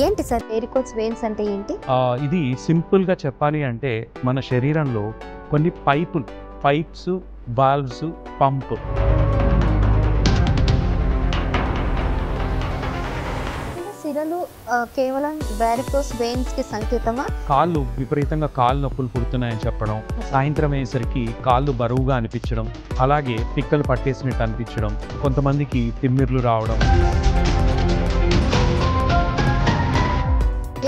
ఏంటి sir varicose veins అంటే ఏంటి? ఇది సింపుల్గా చెప్పాలి అంటే మన శరీరంలో కొన్ని పైప్స్, వాల్వ్స్, పంప్ సిరలు కేవలం వెరికోస్ వెయిన్స్ కి సంకేతమా? కాళ్ళు విపరీతంగా కాళ్ళు నొప్పులు పుడుతున్నాయని చెప్పడం, సాయంత్రం అయ్యేసరికి కాళ్ళు బరువుగా అనిపించడం, అలాగే పిక్కలు పట్టేసినట్టు అనిపించడం, కొంతమందికి తిమ్మిర్లు రావడం.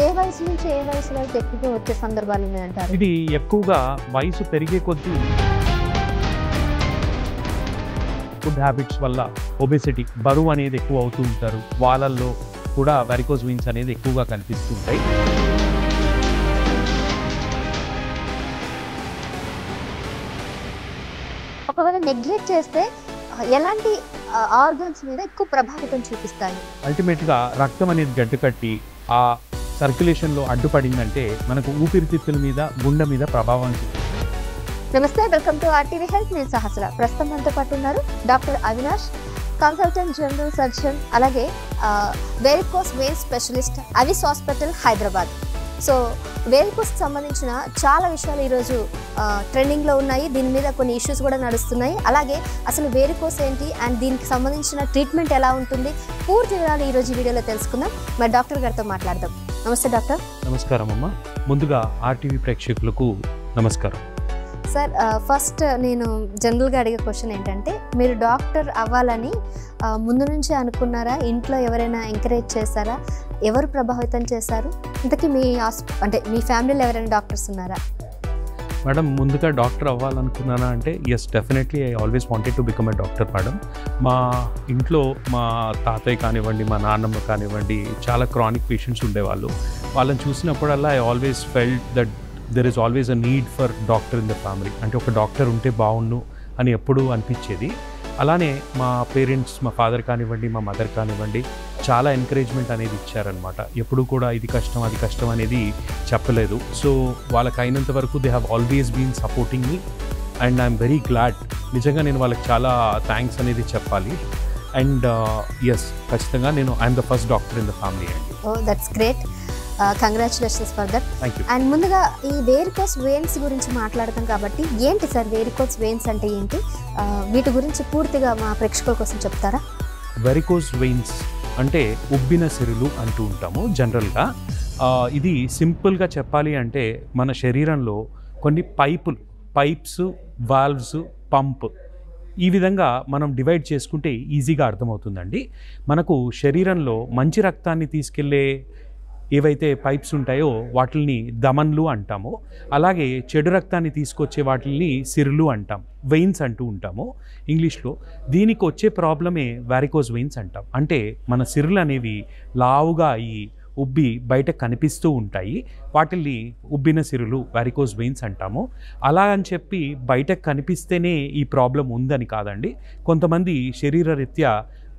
ఏ వయసు నుంచి ఏ వయసు వరకు ఎక్కువగా వచ్చే సందర్భాలు ఉన్నాయంటారు? ఇది ఎక్కువగా వయసు పెరిగే కొద్దీ ఫుడ్ హ్యాబిట్స్ వల్ల ఒబెసిటీ, బరువు అనేది ఎక్కువ అవుతూ ఉంటారు. వాళ్ళల్లో కూడా వెరికోస్ వెయిన్స్ అనేది ఎక్కువగా కనిపిస్తుంటాయి. ఒకవేళ నెగ్లెక్ట్ చేస్తే ఎలాంటి ఆర్గన్స్ మీద ఎక్కువ ప్రభావితం చూపిస్తాయి? అల్టిమేట్గా రక్తం అనేది గడ్డకట్టి ఆ సర్క్యులేషన్లో అడ్డుపడిందంటే మనకు ఊపిరితిత్తుల మీద, గుండె మీద ప్రభావం చూపిస్తుంది. నమస్తే, వెల్కమ్ టు ఆర్టీవీ హెల్త్. నేను సహస్ర. ప్రస్తుతం మనతో పాటు ఉన్నారు doctor Avinash, consultant general surgeon, అలాగే varicose veins specialist, Avis hospital, Hyderabad. So వెరికోస్కి సంబంధించిన చాలా విషయాలు ఈరోజు ట్రెండింగ్లో ఉన్నాయి. దీని మీద కొన్ని ఇష్యూస్ కూడా నడుస్తున్నాయి. అలాగే అసలు వెరికోస్ ఏంటి అండ్ దీనికి సంబంధించిన ట్రీట్మెంట్ ఎలా ఉంటుంది, పూర్తి వివరాలు ఈరోజు వీడియోలో తెలుసుకుందాం. మరి డాక్టర్ గారితో మాట్లాడదాం. నమస్తే డాక్టర్. నమస్కారం అమ్మ. ముందుగా ఆర్టీవీ ప్రేక్షకులకు నమస్కారం. సార్, ఫస్ట్ నేను జనరల్గా అడిగే క్వశ్చన్ ఏంటంటే, మీరు డాక్టర్ అవ్వాలని ముందు నుంచి అనుకున్నారా? ఇంట్లో ఎవరైనా ఎంకరేజ్ చేశారా? ఎవరు ప్రభావితం చేశారు? ఇంతకీ మీ ఫ్యామిలీలో ఎవరైనా డాక్టర్స్ ఉన్నారా? మేడం, ముందుగా డాక్టర్ అవ్వాలనుకున్నానా అంటే yes, definitely I always wanted to become a doctor madam. మా ఇంట్లో మా తాతయ్య కానివ్వండి, మా నాన్నమ్మ కానివ్వండి, చాలా క్రానిక్ పేషెంట్స్ ఉండేవాళ్ళు. వాళ్ళని చూసినప్పుడల్లా I always felt that there is always a need for doctor in the family. అంటే ఒక డాక్టర్ ఉంటే బాగుండు అని ఎప్పుడూ అనిపించేది. అలానే మా పేరెంట్స్, మా ఫాదర్ కానివ్వండి, మా మదర్ కానివ్వండి, చాలా ఎంకరేజ్మెంట్ అనేది ఇచ్చారనమాట. ఎప్పుడు కూడా ఇది కష్టం, అది కష్టం అనేది చెప్పలేదు. సో వాళ్ళకి అయినంత వరకు they have always been supporting me and I'm very glad. నిజంగా నేను వాళ్ళకి చాలా థ్యాంక్స్ అనేది చెప్పాలి. అండ్ ఎస్, ఖచ్చితంగా నేను I'm the first doctor in the family అండి. Oh, that's great. Congratulations for that. Thank you. And ముందుగా ఈ వెరికోస్ వెయిన్స్ గురించి మాట్లాడతాం కాబట్టి, ఏంటి సార్ వెరికోస్ వెయిన్స్ అంటే ఏంటి? వీటి గురించి పూర్తిగా మా ప్రేక్షకుల కోసం చెప్తారా? వెరికోస్ వెయిన్స్ అంటే ఉబ్బిన సిరులు అంటూ ఉంటాము జనరల్గా. ఇది సింపుల్గా చెప్పాలి అంటే మన శరీరంలో కొన్ని పైప్స్, వాల్వ్స్, పంప్, ఈ విధంగా మనం డివైడ్ చేసుకుంటే ఈజీగా అర్థమవుతుందండి. మనకు శరీరంలో మంచి రక్తాన్ని తీసుకెళ్లే ఏవైతే పైప్స్ ఉంటాయో వాటిని ధమన్లు అంటాము. అలాగే చెడు రక్తాన్ని తీసుకొచ్చే వాటిని సిరులు అంటాం, వెయిన్స్ అంటూ ఉంటాము ఇంగ్లీష్లో. దీనికి వచ్చే ప్రాబ్లమే వారికోస్ వెయిన్స్ అంటాం. అంటే మన సిరులు అనేవి లావుగా అయ్యి ఉబ్బి బయట కనిపిస్తూ ఉంటాయి. వాటిని ఉబ్బిన సిరులు, వారికోస్ వెయిన్స్ అంటాము. అలా అని చెప్పి బయటకు కనిపిస్తేనే ఈ ప్రాబ్లం ఉందని కాదండి. కొంతమంది శరీరరీత్యా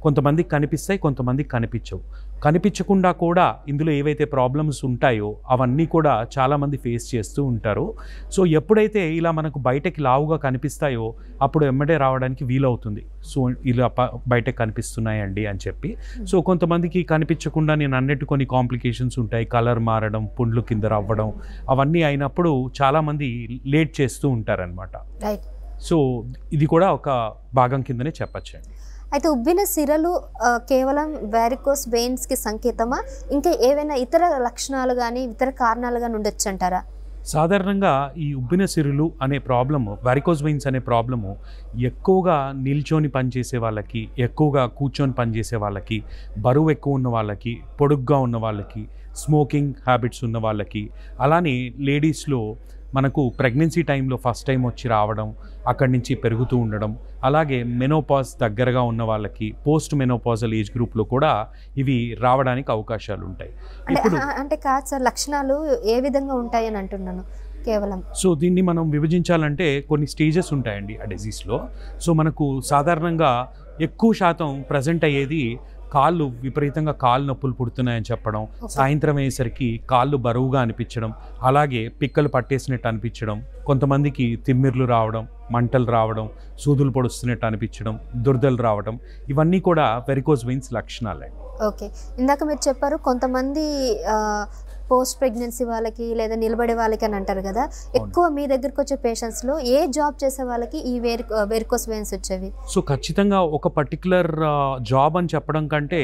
కొంతమందికి కనిపిస్తాయి, కొంతమందికి కనిపించవు. కనిపించకుండా కూడా ఇందులో ఏవైతే ప్రాబ్లమ్స్ ఉంటాయో అవన్నీ కూడా చాలామంది ఫేస్ చేస్తూ ఉంటారు. సో ఎప్పుడైతే ఇలా మనకు బయటకి లావుగా కనిపిస్తాయో అప్పుడు ఎమ్మటే రావడానికి వీలవుతుంది. సో ఇలా బయటకు కనిపిస్తున్నాయండి అని చెప్పి. సో కొంతమందికి కనిపించకుండా నేను అన్నట్టు కొన్ని కాంప్లికేషన్స్ ఉంటాయి, కలర్ మారడం, పుండ్లు కింద రవ్వడం, అవన్నీ అయినప్పుడు చాలామంది లేట్ చేస్తూ ఉంటారనమాట. సో ఇది కూడా ఒక భాగం కిందనే చెప్పచ్చండి. అయితే ఉబ్బిన సిరలు కేవలం వెరికోస్ వెయిన్స్కి సంకేతమా? ఇంకా ఏవైనా ఇతర లక్షణాలు కానీ ఇతర కారణాలు కానీ ఉండొచ్చు అంటారా? సాధారణంగా ఈ ఉబ్బిన సిరులు అనే ప్రాబ్లము, వెరికోస్ వెయిన్స్ అనే ప్రాబ్లము ఎక్కువగా నిల్చొని పనిచేసే వాళ్ళకి, ఎక్కువగా కూర్చొని పనిచేసే వాళ్ళకి, బరువు ఎక్కువ ఉన్న వాళ్ళకి, పొడుగ్గా ఉన్న వాళ్ళకి, స్మోకింగ్ హ్యాబిట్స్ ఉన్న వాళ్ళకి, అలానే లేడీస్లో మనకు ప్రెగ్నెన్సీ టైంలో ఫస్ట్ టైం వచ్చి రావడం, అక్కడి నుంచి పెరుగుతూ ఉండడం, అలాగే మెనోపాజ్ దగ్గరగా ఉన్న వాళ్ళకి, పోస్ట్ మెనోపాజల్ ఏజ్ గ్రూప్లో కూడా ఇవి రావడానికి అవకాశాలు ఉంటాయి. అంటే కాదు సార్, లక్షణాలు ఏ విధంగా ఉంటాయని అంటున్నాను కేవలం. సో దీన్ని మనం విభజించాలంటే కొన్ని స్టేజెస్ ఉంటాయండి ఆ డిజీజ్లో. సో మనకు సాధారణంగా ఎక్కువ శాతం ప్రజెంట్ అయ్యేది కాళ్ళు విపరీతంగా కాళ్ళు నొప్పులు పుడుతున్నాయని చెప్పడం, సాయంత్రం అయ్యేసరికి కాళ్ళు బరువుగా అనిపించడం, అలాగే పిక్కలు పట్టేసినట్టు అనిపించడం, కొంతమందికి తిమ్మిర్లు రావడం, మంటలు రావడం, సూదులు పొడుస్తున్నట్టు అనిపించడం, దురదలు రావడం, ఇవన్నీ కూడా వెరికోస్ వెయిన్స్ లక్షణాలే. ఓకే, ఇందాక మీరు చెప్పారు కొంతమంది పోస్ట్ ప్రెగ్నెన్సీ వాళ్ళకి లేదా నిలబడే వాళ్ళకి అని అంటారు కదా, ఎక్కువ మీ దగ్గరకు వచ్చే పేషెంట్స్లో ఏ జాబ్ చేసే వాళ్ళకి ఈ వెరికోస్ వెయిన్స్ వచ్చేవి? సో ఖచ్చితంగా ఒక పర్టికులర్ జాబ్ అని చెప్పడం కంటే,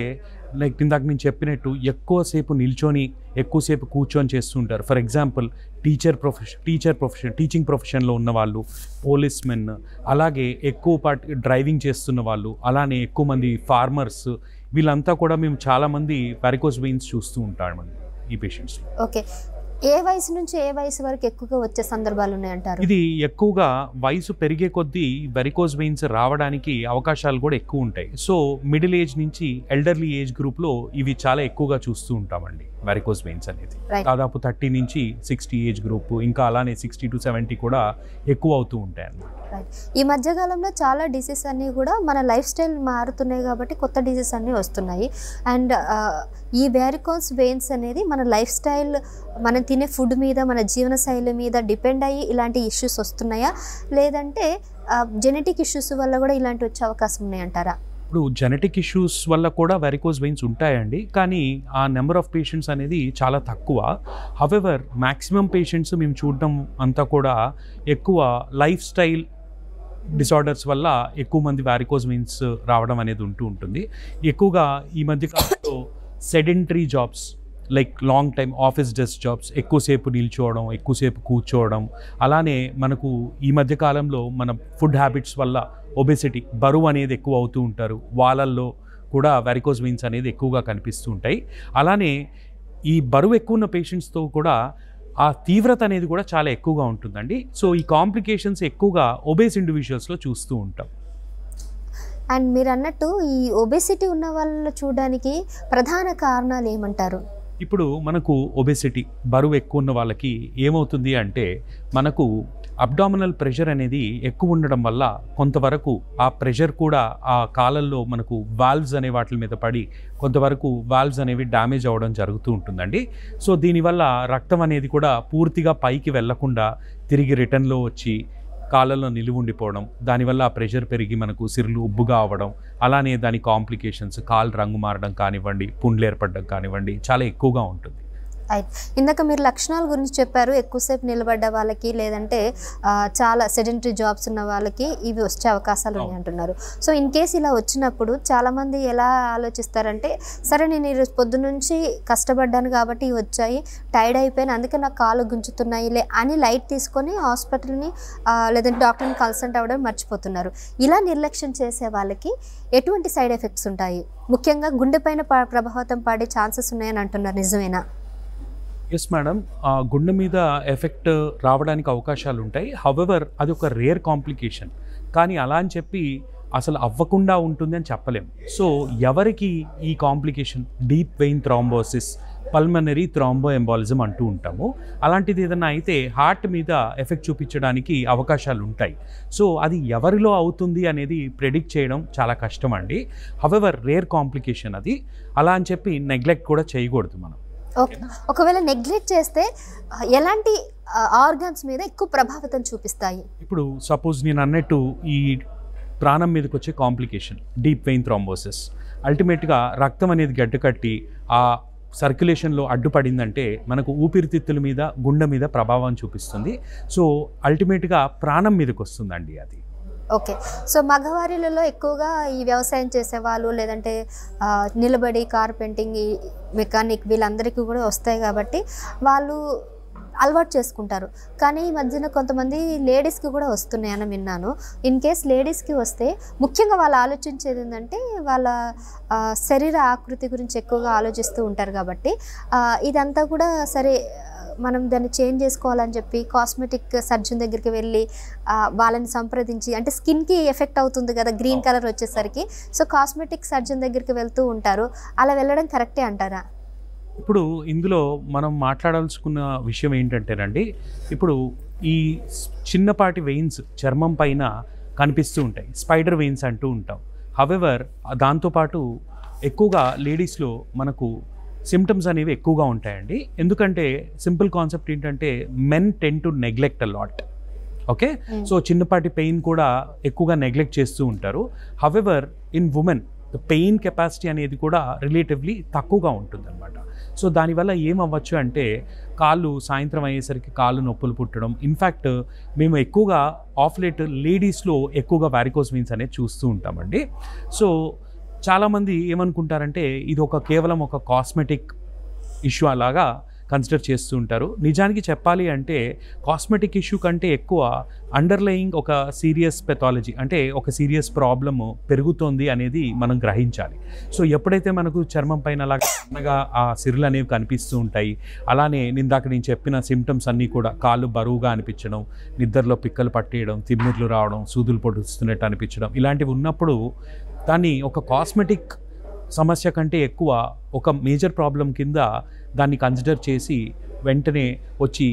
లైక్ ఇందాక నేను చెప్పినట్టు ఎక్కువసేపు నిల్చొని ఎక్కువసేపు కూర్చొని చేస్తుంటారు. ఫర్ ఎగ్జాంపుల్ టీచింగ్ ప్రొఫెషన్లో ఉన్న వాళ్ళు, పోలీస్ మెన్, అలాగే ఎక్కువ డ్రైవింగ్ చేస్తున్న వాళ్ళు, అలానే ఎక్కువ మంది ఫార్మర్స్, వీళ్ళంతా కూడా మేము చాలామంది వెరికోస్ వెయిన్స్ చూస్తూ ఉంటామండి ఈ పేషెంట్స్. ఓకే, ఏ వయసు నుంచి ఏ వయసు వరకు ఎక్కువగా వచ్చే సందర్భాలు ఉన్నాయంటారు? ఇది ఎక్కువగా వయసు పెరిగే కొద్దీ వెరికోస్ వెయిన్స్ రావడానికి అవకాశాలు కూడా ఎక్కువ ఉంటాయి. సో మిడిల్ ఏజ్ నుంచి ఎల్డర్లీ ఏజ్ గ్రూప్లో ఇవి చాలా ఎక్కువగా చూస్తూ ఉంటామండి వెరికోస్ వెయిన్స్ అనేది. దాదాపు 30 నుంచి 60 ఏజ్ గ్రూప్, ఇంకా అలానే 60 to 70 కూడా ఎక్కువ అవుతూ ఉంటాయి అన్నమాట. ఈ మధ్యకాలంలో చాలా డిసీజ్ అన్నీ కూడా మన లైఫ్ స్టైల్ మారుతున్నాయి కాబట్టి కొత్త డిసీజ్ అన్నీ వస్తున్నాయి. అండ్ ఈ వెరికోస్ వెయిన్స్ అనేది మన లైఫ్ స్టైల్, మనం తినే ఫుడ్ మీద, మన జీవనశైలి మీద డిపెండ్ అయ్యి ఇలాంటి ఇష్యూస్ వస్తున్నాయా, లేదంటే జెనెటిక్ ఇష్యూస్ వల్ల కూడా ఇలాంటి వచ్చే అవకాశం ఉన్నాయంటారా? ఇప్పుడు జెనెటిక్ ఇష్యూస్ వల్ల కూడా వెరికోస్ వెయిన్స్ ఉంటాయండి, కానీ ఆ నెంబర్ ఆఫ్ పేషెంట్స్ అనేది చాలా తక్కువ. హవెవర్ మ్యాక్సిమం పేషెంట్స్ మేము చూడడం అంతా కూడా ఎక్కువ లైఫ్ స్టైల్ డిసార్డర్స్ వల్ల ఎక్కువ మంది వెరికోస్ వెయిన్స్ రావడం అనేది ఉంటుంది. ఎక్కువగా ఈ మధ్య కాలంలో sedentary jobs, like long time office desk jobs, ఎక్కువసేపు నిల్చోవడం, ఎక్కువసేపు కూర్చోవడం, అలానే మనకు ఈ మధ్య కాలంలో మన ఫుడ్ హ్యాబిట్స్ వల్ల ఒబెసిటీ, బరువు అనేది ఎక్కువ అవుతూ ఉంటారు. వాళ్ళల్లో కూడా వెరికోస్ వెయిన్స్ అనేది ఎక్కువగా కనిపిస్తూ ఉంటాయి. అలానే ఈ బరువు ఎక్కువ ఉన్న పేషెంట్స్తో కూడా ఆ తీవ్రత అనేది కూడా చాలా ఎక్కువగా ఉంటుందండి. సో ఈ కాంప్లికేషన్స్ ఎక్కువగా ఒబేస్ ఇండివిజువల్స్లో చూస్తూ ఉంటాం. అండ్ మీరు అన్నట్టు ఈ ఒబెసిటీ ఉన్న వాళ్ళని చూడడానికి ప్రధాన కారణాలు ఏమంటారు? ఇప్పుడు మనకు ఒబెసిటీ, బరువు ఎక్కువ ఉన్న వాళ్ళకి ఏమవుతుంది అంటే, మనకు అబ్డామినల్ ప్రెషర్ అనేది ఎక్కువ ఉండడం వల్ల కొంతవరకు ఆ ప్రెషర్ కూడా ఆ కాలంలో మనకు వాల్వ్స్ అనే వాటి మీద పడి కొంతవరకు వాల్వ్స్ అనేవి డ్యామేజ్ అవ్వడం జరుగుతూ ఉంటుందండి. సో దీనివల్ల రక్తం అనేది కూడా పూర్తిగా పైకి వెళ్లకుండా తిరిగి రిటర్న్లో వచ్చి కాళ్ళల్లో నిలువ ఉండిపోవడం, దానివల్ల ఆ ప్రెషర్ పెరిగి మనకు సిరులు ఉబ్బుగా అవ్వడం, అలానే దాని కాంప్లికేషన్స్ కాళ్ళు రంగు మారడం కానివ్వండి, పుండ్లు ఏర్పడడం కానివ్వండి, చాలా ఎక్కువగా ఉంటుంది. ఇందాక మీరు లక్షణాల గురించి చెప్పారు, ఎక్కువసేపు నిలబడ్డ వాళ్ళకి లేదంటే చాలా సెడెంటరీ జాబ్స్ ఉన్న వాళ్ళకి ఇవి వచ్చే అవకాశాలు ఉన్నాయి అంటున్నారు. సో ఇన్ కేస్ ఇలా వచ్చినప్పుడు చాలామంది ఎలా ఆలోచిస్తారంటే, సరే నేను ఈరోజు పొద్దునుంచి కష్టపడ్డాను కాబట్టి వచ్చాయి, టైర్డ్ అయిపోయాను, అందుకే నాకు కాళ్ళు గుంజుతున్నాయిలే అని లైట్ తీసుకొని హాస్పిటల్ని లేదంటే డాక్టర్ని కన్సల్ట్ అవ్వడం మర్చిపోతున్నారు. ఇలా నిర్లక్ష్యం చేసే వాళ్ళకి ఎటువంటి సైడ్ ఎఫెక్ట్స్ ఉంటాయి? ముఖ్యంగా గుండెపైన ప్రభావితం పడే ఛాన్సెస్ ఉన్నాయని అంటున్నారు, నిజమేనా? ఎస్ మేడం, గుండె మీద ఎఫెక్ట్ రావడానికి అవకాశాలు ఉంటాయి. హవెవర్ అది ఒక రేర్ కాంప్లికేషన్, కానీ అలా అని చెప్పి అసలు అవ్వకుండా ఉంటుంది అని చెప్పలేం. సో ఎవరికి ఈ complication deep vein thrombosis, pulmonary thromboembolism అంటూ ఉంటాము, అలాంటిది ఏదైనా అయితే హార్ట్ మీద ఎఫెక్ట్ చూపించడానికి అవకాశాలు ఉంటాయి. సో అది ఎవరిలో అవుతుంది అనేది ప్రెడిక్ట్ చేయడం చాలా కష్టం అండి. హవెవర్ రేర్ కాంప్లికేషన్ అది, అలా అని చెప్పి నెగ్లెక్ట్ కూడా చేయకూడదు మనం. ఒకవేళ నెగ్లెక్ట్ చేస్తే ఎలాంటి ఆర్గన్స్ మీద ఎక్కువ ప్రభావితం చూపిస్తాయి? ఇప్పుడు సపోజ్ నేను అన్నట్టు ఈ ప్రాణం మీదకి వచ్చే కాంప్లికేషన్ డీప్ వెయిన్ థ్రాంబోసిస్, అల్టిమేట్గా రక్తం అనేది గడ్డకట్టి ఆ సర్క్యులేషన్లో అడ్డుపడిందంటే మనకు ఊపిరితిత్తుల మీద, గుండె మీద ప్రభావం చూపిస్తుంది. సో అల్టిమేట్గా ప్రాణం మీదకి వస్తుందండి అది. ఓకే, సో మగవారిలలో ఎక్కువగా ఈ వ్యవసాయం చేసేవాళ్ళు లేదంటే నిలబడి కార్పెంటింగ్, మెకానిక్, వీళ్ళందరికీ కూడా వస్తాయి కాబట్టి వాళ్ళు అలవాటు చేసుకుంటారు. కానీ ఈ మధ్యన కొంతమంది లేడీస్కి కూడా వస్తున్నాయని విన్నాను. ఇన్ కేస్ లేడీస్కి వస్తే ముఖ్యంగా వాళ్ళు ఆలోచించేది ఏంటంటే వాళ్ళ శరీర ఆకృతి గురించి ఎక్కువగా ఆలోచిస్తూ ఉంటారు కాబట్టి ఇదంతా కూడా సరే మనం దాన్ని చేంజ్ చేసుకోవాలని చెప్పి కాస్మెటిక్ సర్జన్ దగ్గరికి వెళ్ళి వాళ్ళని సంప్రదించి, అంటే స్కిన్కి ఎఫెక్ట్ అవుతుంది కదా గ్రీన్ కలర్ వచ్చేసరికి, సో కాస్మెటిక్ సర్జన్ దగ్గరికి వెళ్తూ ఉంటారు. అలా వెళ్ళడం కరెక్టే అంటారా? ఇప్పుడు ఇందులో మనం మాట్లాడాల్సుకున్న విషయం ఏంటంటేనండి, ఇప్పుడు ఈ చిన్నపాటి వెయిన్స్ చర్మం పైన కనిపిస్తూ ఉంటాయి, స్పైడర్ వెయిన్స్ అంటూ ఉంటాం. హవెవర్ దాంతోపాటు ఎక్కువగా లేడీస్లో మనకు సిమ్టమ్స్ అనేవి ఎక్కువగా ఉంటాయండి. ఎందుకంటే సింపుల్ కాన్సెప్ట్ ఏంటంటే, men ten to neglect a lot. Okay. So చిన్నపాటి పెయిన్ కూడా ఎక్కువగా నెగ్లెక్ట్ చేస్తూ ఉంటారు. However in women pain capacity అనేది కూడా రిలేటివ్లీ తక్కువగా ఉంటుంది అనమాట. సో దానివల్ల ఏమవ్వచ్చు అంటే కాళ్ళు సాయంత్రం అయ్యేసరికి కాళ్ళు నొప్పులు పుట్టడం. ఇన్ఫ్యాక్ట్ మేము ఎక్కువగా ఆఫ్ లేట్ లేడీస్లో ఎక్కువగా వారికోస్ వెయిన్స్ అనేది చూస్తూ ఉంటామండి. సో చాలామంది ఏమనుకుంటారంటే ఇది కేవలం ఒక కాస్మెటిక్ ఇష్యూ అలాగా కన్సిడర్ చేస్తూ ఉంటారు. నిజానికి చెప్పాలి అంటే కాస్మెటిక్ ఇష్యూ కంటే ఎక్కువ అండర్లయింగ్ ఒక సీరియస్ పెథాలజీ, అంటే ఒక సీరియస్ ప్రాబ్లము పెరుగుతోంది అనేది మనం గ్రహించాలి. సో ఎప్పుడైతే మనకు చర్మం పైన అలాగా ఆ సిరులు అనేవి కనిపిస్తూ ఉంటాయి, అలానే ఇందాక నేను చెప్పిన సిమ్టమ్స్ అన్నీ కూడా కాళ్ళు బరువుగా అనిపించడం, నిద్రలో పిక్కలు పట్టేయడం, తిమ్మిర్లు రావడం, సూదులు పొడుస్తున్నట్టు అనిపించడం, ఇలాంటివి ఉన్నప్పుడు దాన్ని ఒక కాస్మెటిక్ సమస్య కంటే ఎక్కువ ఒక మేజర్ ప్రాబ్లం కింద దాన్ని కన్సిడర్ చేసి వెంటనే వచ్చి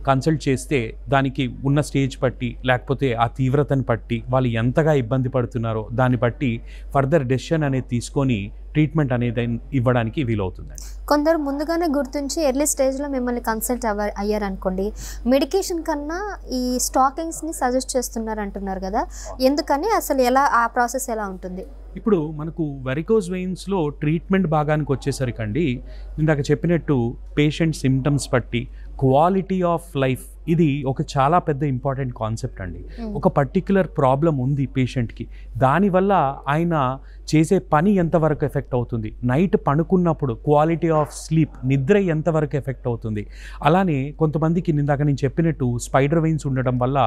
కన్సల్ట్ చేస్తే దానికి ఉన్న స్టేజ్ బట్టి లేకపోతే ఆ తీవ్రతను బట్టి వాళ్ళు ఎంతగా ఇబ్బంది పడుతున్నారో దాన్ని బట్టి ఫర్దర్ డెసిషన్ అనేది తీసుకొని ట్రీట్మెంట్ అనేది ఇవ్వడానికి వీలవుతుందండి. కొందరు ముందుగానే గుర్తించి ఎర్లీ స్టేజ్లో మిమ్మల్ని కన్సల్ట్ అయ్యారనుకోండి, మెడికేషన్ కన్నా ఈ స్టాకింగ్స్ని సజెస్ట్ చేస్తున్నారు అంటున్నారు కదా, ఎందుకని అసలు ఆ ప్రాసెస్ ఎలా ఉంటుంది? ఇప్పుడు మనకు వెరికోస్ వెయిన్స్లో ట్రీట్మెంట్ భాగానికి వచ్చేసరికండి, ఇందాక చెప్పినట్టు పేషెంట్ సిమ్టమ్స్ బట్టి క్వాలిటీ ఆఫ్ లైఫ్ ఇది ఒక చాలా పెద్ద ఇంపార్టెంట్ కాన్సెప్ట్ అండి. ఒక పర్టిక్యులర్ ప్రాబ్లం ఉంది పేషెంట్కి, దానివల్ల ఆయన చేసే పని ఎంతవరకు ఎఫెక్ట్ అవుతుంది, నైట్ పడుకున్నప్పుడు క్వాలిటీ ఆఫ్ స్లీప్ నిద్ర ఎంతవరకు ఎఫెక్ట్ అవుతుంది. అలానే కొంతమందికి ఇందాక నేను చెప్పినట్టు స్పైడర్ వెయిన్స్ ఉండడం వల్ల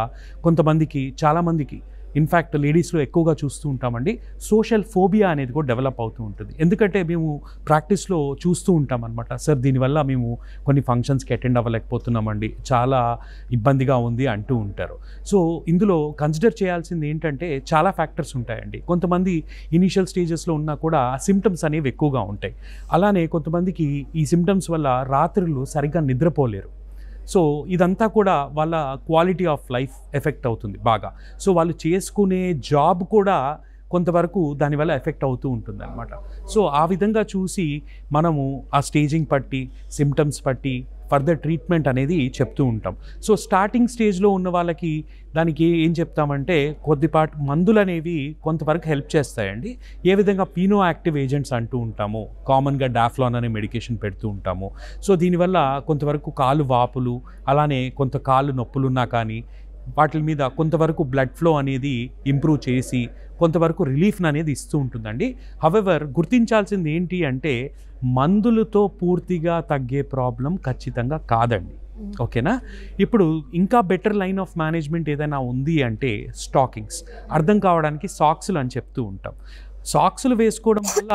కొంతమందికి, చాలామందికి ఇన్ఫ్యాక్ట్ లేడీస్లో ఎక్కువగా చూస్తూ ఉంటామండి, సోషల్ ఫోబియా అనేది కూడా డెవలప్ అవుతూ ఉంటుంది. ఎందుకంటే మేము ప్రాక్టీస్లో చూస్తూ ఉంటాం అనమాట, సార్ దీనివల్ల మేము కొన్ని ఫంక్షన్స్కి అటెండ్ అవ్వలేకపోతున్నామండి, చాలా ఇబ్బందిగా ఉంది అంటూ ఉంటారు. సో ఇందులో కన్సిడర్ చేయాల్సింది ఏంటంటే చాలా ఫ్యాక్టర్స్ ఉంటాయండి. కొంతమంది ఇనీషియల్ స్టేజెస్లో ఉన్నా కూడా సిమ్టమ్స్ అనేవి ఎక్కువగా ఉంటాయి. అలానే కొంతమందికి ఈ సిమ్టమ్స్ వల్ల రాత్రులు సరిగ్గా నిద్రపోలేరు. సో ఇదంతా కూడా వాళ్ళ క్వాలిటీ ఆఫ్ లైఫ్ ఎఫెక్ట్ అవుతుంది బాగా. సో వాళ్ళు చేసుకునే జాబ్ కూడా కొంతవరకు దానివల్ల ఎఫెక్ట్ అవుతూ ఉంటుంది అనమాట. సో ఆ విధంగా చూసి మనము ఆ స్టేజింగ్ బట్టి, సిమ్టమ్స్ బట్టి ఫర్దర్ ట్రీట్మెంట్ అనేది చెప్తూ ఉంటాం. సో స్టార్టింగ్ స్టేజ్లో ఉన్న వాళ్ళకి దానికి ఏం చెప్తామంటే కొద్దిపాటి మందులు అనేవి కొంతవరకు హెల్ప్ చేస్తాయండి. ఏ విధంగా పీనో యాక్టివ్ ఏజెంట్స్ అంటూ ఉంటాము, కామన్గా డాఫ్లాన్ అనే మెడికేషన్ పెడుతూ ఉంటాము. సో దీనివల్ల కొంతవరకు కాలు వాపులు, అలానే కొంత కాళ్ళు నొప్పులున్నా కానీ వాటి మీద కొంతవరకు బ్లడ్ ఫ్లో అనేది ఇంప్రూవ్ చేసి కొంతవరకు రిలీఫ్ అనేది ఇస్తూ ఉంటుందండి. హవెవర్ గుర్తించాల్సింది ఏంటి అంటే మందులతో పూర్తిగా తగ్గే ప్రాబ్లం ఖచ్చితంగా కాదండి. ఓకేనా? ఇప్పుడు ఇంకా బెటర్ లైన్ ఆఫ్ మేనేజ్మెంట్ ఏదైనా ఉంది అంటే స్టాకింగ్స్, అర్థం కావడానికి సాక్స్లు అని చెప్తూ ఉంటాం. సాక్స్లు వేసుకోవడం వల్ల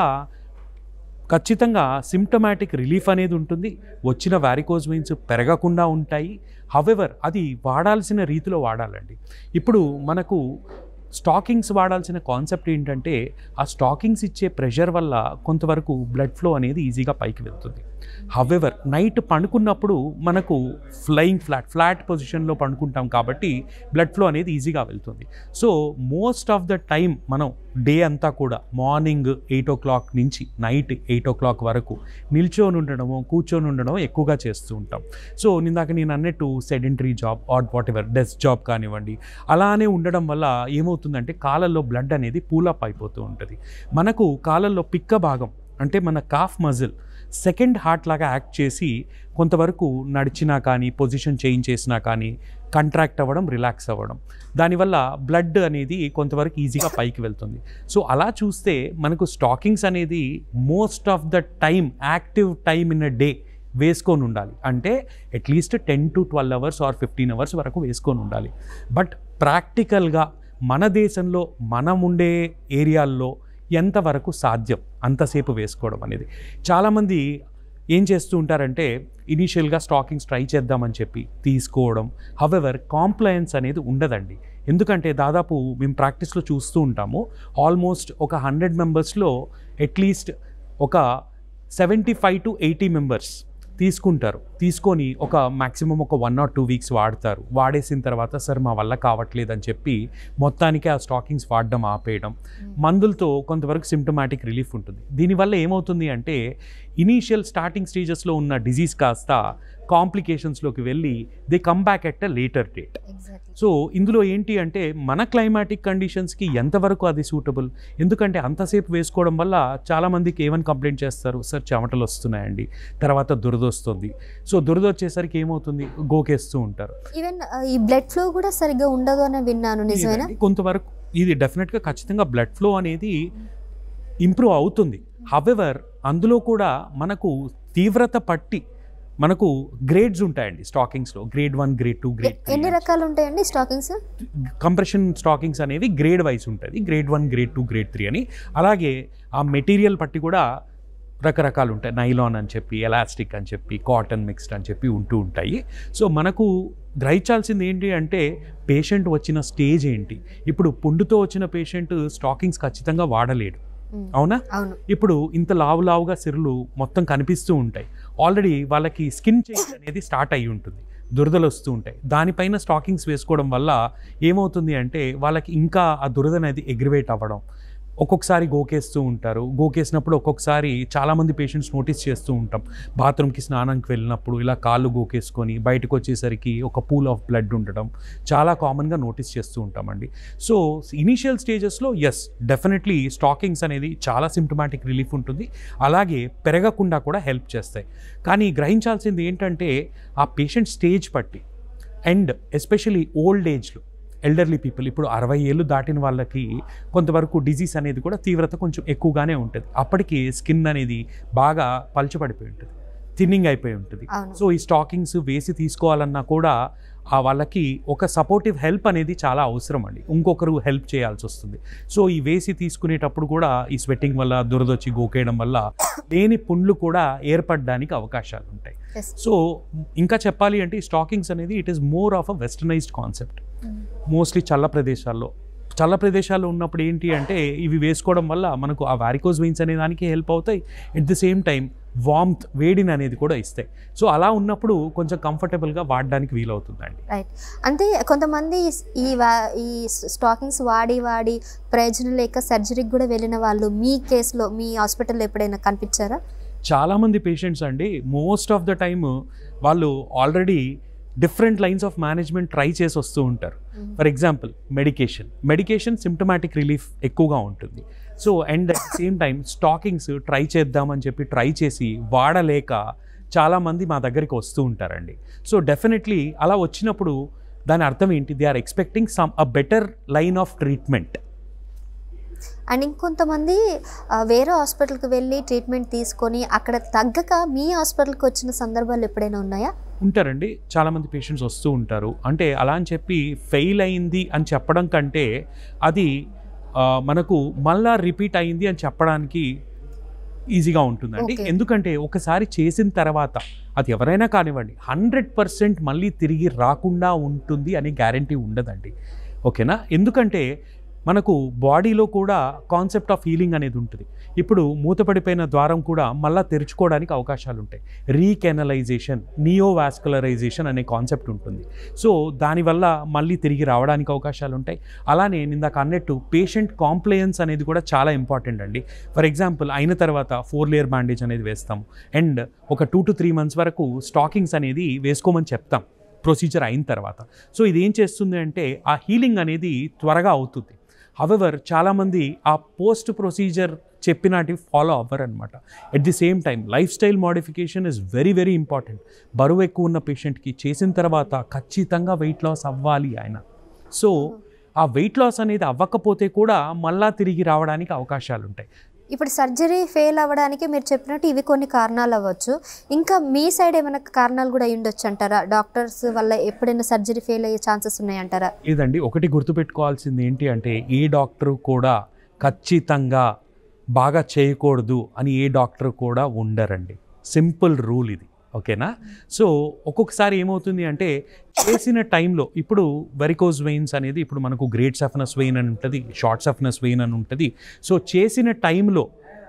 ఖచ్చితంగా సిమ్టమాటిక్ రిలీఫ్ అనేది ఉంటుంది, వచ్చిన వారికోస్ వెయిన్స్ పెరగకుండా ఉంటాయి. హవెవర్ అది వాడాల్సిన రీతిలో వాడాలండి. ఇప్పుడు మనకు స్టాకింగ్స్ వాడాల్సిన కాన్సెప్ట్ ఏంటంటే ఆ స్టాకింగ్స్ ఇచ్చే ప్రెషర్ వల్ల కొంతవరకు బ్లడ్ ఫ్లో అనేది ఈజీగా పైకి వెళ్తుంది. హవెవర్ నైట్ పండుకున్నప్పుడు మనకు ఫ్లాట్ పొజిషన్లో పండుకుంటాం కాబట్టి బ్లడ్ ఫ్లో అనేది ఈజీగా వెళ్తుంది. So most of the time మనం డే అంతా కూడా మార్నింగ్ 8 o'clock నుంచి నైట్ 8 o'clock వరకు నిల్చొని ఉండడము, కూర్చొని ఉండడం ఎక్కువగా చేస్తూ ఉంటాం. సో ఇందాక నేను అన్నట్టు sedentary job or what ever desk job కానివ్వండి, అలానే ఉండడం వల్ల ఏమవుతుందంటే కాళ్ళల్లో బ్లడ్ అనేది పూలప్ అయిపోతూ ఉంటుంది. మనకు కాళ్ళల్లో పిక్క భాగం అంటే మన కాఫ్ మజిల్ సెకండ్ హార్ట్ లాగా యాక్ట్ చేసి కొంతవరకు నడిచినా కానీ, పొజిషన్ చేంజ్ చేసినా కానీ కంట్రాక్ట్ అవ్వడం, రిలాక్స్ అవ్వడం, దానివల్ల బ్లడ్ అనేది కొంతవరకు ఈజీగా పైకి వెళ్తుంది. సో అలా చూస్తే మనకు స్టాకింగ్స్ అనేది most of the time active time in a day వేసుకొని ఉండాలి. అంటే at least 10 to 12 hours or 15 hours వరకు వేసుకొని ఉండాలి. బట్ ప్రాక్టికల్గా మన దేశంలో మనం ఉండే ఏరియాల్లో ఎంతవరకు సాధ్యం అంతసేపు వేసుకోవడం అనేది. చాలామంది ఏం చేస్తూ ఉంటారంటే ఇనీషియల్గా స్టాకింగ్స్ ట్రై చేద్దామని చెప్పి తీసుకోవడం, హవెవర్ కాంప్లయన్స్ అనేది ఉండదండి. ఎందుకంటే దాదాపు మేము ప్రాక్టీస్లో చూస్తూ ఉంటాము, ఆల్మోస్ట్ ఒక 100 మెంబర్స్లో అట్లీస్ట్ ఒక 75 to 80 మెంబర్స్ తీసుకుంటారు. తీసుకొని ఒక మ్యాక్సిమం ఒక 1 or 2 weeks వాడతారు. వాడేసిన తర్వాత సార్ మా వల్ల కావట్లేదని చెప్పి మొత్తానికి ఆ స్టాకింగ్స్ వాడడం ఆపేయడం, మందులతో కొంతవరకు సిమ్టమాటిక్ రిలీఫ్ ఉంటుంది. దీనివల్ల ఏమవుతుంది అంటే ఇనీషియల్ స్టార్టింగ్ స్టేజెస్లో ఉన్న డిజీజ్ కాస్త కాంప్లికేషన్స్లోకి వెళ్ళి they come back at a later date. So ఇందులో ఏంటి అంటే మన క్లైమాటిక్ కండిషన్స్కి ఎంతవరకు అది సూటబుల్, ఎందుకంటే అంతసేపు వేసుకోవడం వల్ల చాలామందికి ఏమని కంప్లైంట్ చేస్తారు, సార్ చెమటలు వస్తున్నాయండి, తర్వాత దురద వస్తుంది. సో దురద వచ్చేసరికి ఏమవుతుంది, గోకేస్తూ ఉంటారు. ఈవెన్ ఈ బ్లడ్ ఫ్లో కూడా సరిగ్గా ఉండదు అని విన్నాను, నిజమేనా? కొంతవరకు ఇది డెఫినెట్గా ఖచ్చితంగా బ్లడ్ ఫ్లో అనేది ఇంప్రూవ్ అవుతుంది. హవెవర్ అందులో కూడా మనకు తీవ్రత పట్టి మనకు గ్రేడ్స్ ఉంటాయండి స్టాకింగ్స్లో, గ్రేడ్ 1, గ్రేడ్ 2, గ్రేడ్ 3. ఎన్ని రకాలు ఉంటాయండి స్టాకింగ్స్? కంప్రెషన్ స్టాకింగ్స్ అనేవి గ్రేడ్ వైజ్ ఉంటుంది, గ్రేడ్ 1, గ్రేడ్ 2, గ్రేడ్ 3 అని. అలాగే ఆ మెటీరియల్ పట్టి కూడా రకరకాలు ఉంటాయి, నైలాన్ అని చెప్పి, ఎలాస్టిక్ అని చెప్పి, కాటన్ మిక్స్డ్ అని చెప్పి ఉంటూ ఉంటాయి. సో మనకు గ్రహించాల్సింది ఏంటి అంటే పేషెంట్ వచ్చిన స్టేజ్ ఏంటి. ఇప్పుడు పుండుతో వచ్చిన పేషెంట్ స్టాకింగ్స్ ఖచ్చితంగా వాడలేడు, అవునా? ఇప్పుడు ఇంత లావుగా సిరులు మొత్తం కనిపిస్తూ ఉంటాయి, ఆల్రెడీ వాళ్ళకి స్కిన్ చేంజ్ అనేది స్టార్ట్ అయ్యి ఉంటుంది, దురదలు వస్తూ ఉంటాయి. దానిపైన స్టాకింగ్స్ వేసుకోవడం వల్ల ఏమవుతుంది అంటే వాళ్ళకి ఇంకా ఆ దురద అనేది ఎగ్రివేట్ అవ్వడం, ఒక్కొక్కసారి గోకేస్తూ ఉంటారు. గోకేసినప్పుడు ఒక్కొక్కసారి చాలామంది పేషెంట్స్ నోటీస్ చేస్తూ ఉంటాం, బాత్రూమ్కి స్నానానికి వెళ్ళినప్పుడు ఇలా కాళ్ళు గోకేసుకొని బయటకు వచ్చేసరికి ఒక పూల్ ఆఫ్ బ్లడ్ ఉండడం చాలా కామన్గా నోటీస్ చేస్తూ ఉంటామండి. సో ఇనీషియల్ స్టేజెస్లో డెఫినెట్లీ స్టాకింగ్స్ అనేది చాలా సిమ్టమాటిక్ రిలీఫ్ ఉంటుంది, అలాగే పెరగకుండా కూడా హెల్ప్ చేస్తాయి. కానీ గ్రహించాల్సింది ఏంటంటే ఆ పేషెంట్ స్టేజ్ పట్టి అండ్ ఎస్పెషలీ ఓల్డ్ ఏజ్లో ఎల్డర్లీ పీపుల్, ఇప్పుడు 60 ఏళ్ళు దాటిన వాళ్ళకి కొంతవరకు డిజీజ్ అనేది కూడా తీవ్రత కొంచెం ఎక్కువగానే ఉంటుంది. అప్పటికి స్కిన్ అనేది బాగా పల్చబడిపోయి ఉంటుంది, థిన్నింగ్ అయిపోయి ఉంటుంది. సో ఈ స్టాకింగ్స్ వేసి తీసుకోవాలన్నా కూడా వాళ్ళకి ఒక సపోర్టివ్ హెల్ప్ అనేది చాలా అవసరం అండి, ఇంకొకరు హెల్ప్ చేయాల్సి వస్తుంది. సో ఈ వేసి తీసుకునేటప్పుడు కూడా ఈ స్వెట్టింగ్ వల్ల, దురదొచ్చి గోకేయడం వల్ల లేని పుండ్లు కూడా ఏర్పడడానికి అవకాశాలు ఉంటాయి. సో ఇంకా చెప్పాలి అంటే ఈ స్టాకింగ్స్ అనేది it is more of a westernised concept. Mostly చల్ల ప్రదేశాల్లో ఉన్నప్పుడు ఏంటి అంటే ఇవి వేసుకోవడం వల్ల మనకు ఆ వారికోజ్ వెయిన్స్ అనే దానికి హెల్ప్ అవుతాయి, at the same time warmth, వేడిని అనేది కూడా ఇస్తాయి. సో అలా ఉన్నప్పుడు కొంచెం కంఫర్టబుల్గా వాడడానికి వీలవుతుందండి. రైట్. అంటే కొంతమంది ఈ స్టాకింగ్స్ వాడి ప్రయోజనం లేక సర్జరీకి కూడా వెళ్ళిన వాళ్ళు మీ కేసులో, మీ హాస్పిటల్లో ఎప్పుడైనా కనిపించారా? చాలామంది పేషెంట్స్ అండి, మోస్ట్ ఆఫ్ ద టైమ్ వాళ్ళు already different lines of management try చేసి వస్తూ ఉంటారు. For example medication symptomatic relief ఎక్కువగా ఉంటుంది. So and at the same time stockings try చేద్దామని చెప్పి ట్రై చేసి వాడలేక చాలామంది మా దగ్గరికి వస్తూ ఉంటారండి. సో డెఫినెట్లీ అలా వచ్చినప్పుడు దాని అర్థం ఏంటి, they are expecting a better line of treatment. And ఇంకొంతమంది వేరే హాస్పిటల్కి వెళ్ళి ట్రీట్మెంట్ తీసుకొని అక్కడ తగ్గక మీ హాస్పిటల్కి వచ్చిన సందర్భాలు ఎప్పుడైనా ఉన్నాయా? ఉంటారండి, చాలామంది పేషెంట్స్ వస్తూ ఉంటారు. అంటే అలా అని చెప్పి ఫెయిల్ అయింది అని చెప్పడం కంటే అది మనకు మళ్ళా రిపీట్ అయింది అని చెప్పడానికి ఈజీగా ఉంటుందండి. ఎందుకంటే ఒకసారి చేసిన తర్వాత అది ఎవరైనా కానివ్వండి 100% మళ్ళీ తిరిగి రాకుండా ఉంటుంది అనే గ్యారంటీ ఉండదండి, ఓకేనా? ఎందుకంటే మనకు బాడీలో కూడా కాన్సెప్ట్ ఆఫ్ హీలింగ్ అనేది ఉంటుంది. ఇప్పుడు మూతపడిపోయిన ద్వారం కూడా మళ్ళీ తెరుచుకోవడానికి అవకాశాలు ఉంటాయి. రీకెనలైజేషన్, నియోవాస్కులరైజేషన్ అనే కాన్సెప్ట్ ఉంటుంది. సో దానివల్ల మళ్ళీ తిరిగి రావడానికి అవకాశాలు ఉంటాయి. అలానే ఇందాక అన్నట్టు పేషెంట్ కాంప్లయన్స్ అనేది కూడా చాలా ఇంపార్టెంట్ అండి. ఫర్ ఎగ్జాంపుల్ అయిన తర్వాత 4 లేయర్ బ్యాండేజ్ అనేది వేస్తాము అండ్ ఒక 2 to 3 months వరకు స్టాకింగ్స్ అనేది వేసుకోమని చెప్తాం ప్రొసీజర్ అయిన తర్వాత. సో ఇది ఏం చేస్తుంది అంటే ఆ హీలింగ్ అనేది త్వరగా అవుతుంది. హవెవర్ చాలామంది ఆ పోస్ట్ ప్రొసీజర్ చెప్పినట్టు ఫాలో అవ్వరు అనమాట. At the same time life style modification is very important. బరువు ఎక్కువ ఉన్న పేషెంట్కి చేసిన తర్వాత ఖచ్చితంగా వెయిట్ లాస్ అవ్వాలి ఆయన. సో ఆ వెయిట్ లాస్ అనేది అవ్వకపోతే కూడా మళ్ళా తిరిగి రావడానికి అవకాశాలు ఉంటాయి. ఇప్పుడు సర్జరీ ఫెయిల్ అవ్వడానికి మీరు చెప్పినట్టు ఇవి కొన్ని కారణాలు అవ్వచ్చు, ఇంకా మీ సైడ్ ఏమైనా కారణాలు కూడా ఉండొచ్చు అంటారా? డాక్టర్స్ వల్ల ఎప్పుడైనా సర్జరీ ఫెయిల్ అయ్యే ఛాన్సెస్ ఉన్నాయంటారా? లేదండి, ఒకటి గుర్తుపెట్టుకోవాల్సింది ఏంటి అంటే ఏ డాక్టర్ కూడా ఖచ్చితంగా బాగా చేయకూడదు అని ఏ డాక్టర్ కూడా ఉండరండి. సింపుల్ రూల్ ఇది, ఓకేనా? సో ఒక్కొక్కసారి ఏమవుతుంది అంటే చేసిన టైంలో ఇప్పుడు వెరికోజ్ వెయిన్స్ అనేది ఇప్పుడు మనకు గ్రేట్ సఫనస్ వెయిన్ అని ఉంటుంది, షార్ట్ సఫనస్ వెయిన్ అని ఉంటుంది. సో చేసిన టైంలో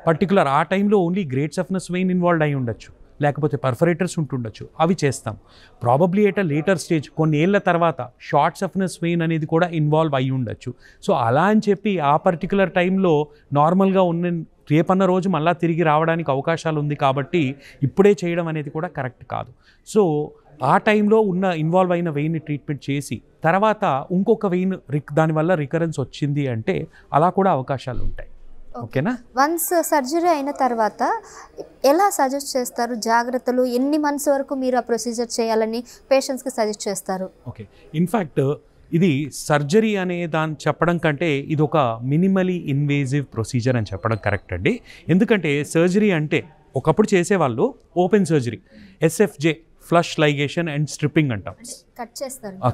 పర్టికులర్ ఆ టైంలో ఓన్లీ గ్రేట్ సఫనస్ వెయిన్ ఇన్వాల్వ్ అయి ఉండొచ్చు, లేకపోతే పర్ఫరేటర్స్ ఉంటుండొచ్చు, అవి చేస్తాం. Probably at a later stage కొన్ని ఏళ్ళ తర్వాత షార్ట్ సఫ్నెస్ వెయిన్ అనేది కూడా ఇన్వాల్వ్ అయ్యి ఉండొచ్చు. సో అలా అని చెప్పి ఆ పర్టికులర్ టైంలో నార్మల్గా ఉన్న రేపన్న రోజు మళ్ళీ తిరిగి రావడానికి అవకాశాలు ఉంది కాబట్టి ఇప్పుడే చేయడం అనేది కూడా కరెక్ట్ కాదు. సో ఆ టైంలో ఉన్న ఇన్వాల్వ్ అయిన వెయిన్ని ట్రీట్మెంట్ చేసి తర్వాత ఇంకొక వెయిన్ దానివల్ల రికరెన్స్ వచ్చింది అంటే అలా కూడా అవకాశాలు ఉంటాయి. ఓకేనా? వన్స్ సర్జరీ అయిన తర్వాత ఎలా సజెస్ట్ చేస్తారు జాగ్రత్తలు, ఎన్ని మంత్స్ వరకు మీరు ఆ ప్రొసీజర్ చేయాలని పేషెంట్స్కి సజెస్ట్ చేస్తారు? ఓకే, ఇన్ఫ్యాక్ట్ ఇది సర్జరీ అనే దాన్ని చెప్పడం కంటే ఇది ఒక మినిమలీ ఇన్వేజివ్ ప్రొసీజర్ అని చెప్పడం కరెక్ట్ అండి. ఎందుకంటే సర్జరీ అంటే ఒకప్పుడు చేసేవాళ్ళు open surgery, SFJ flush ligation and stripping అంటాం.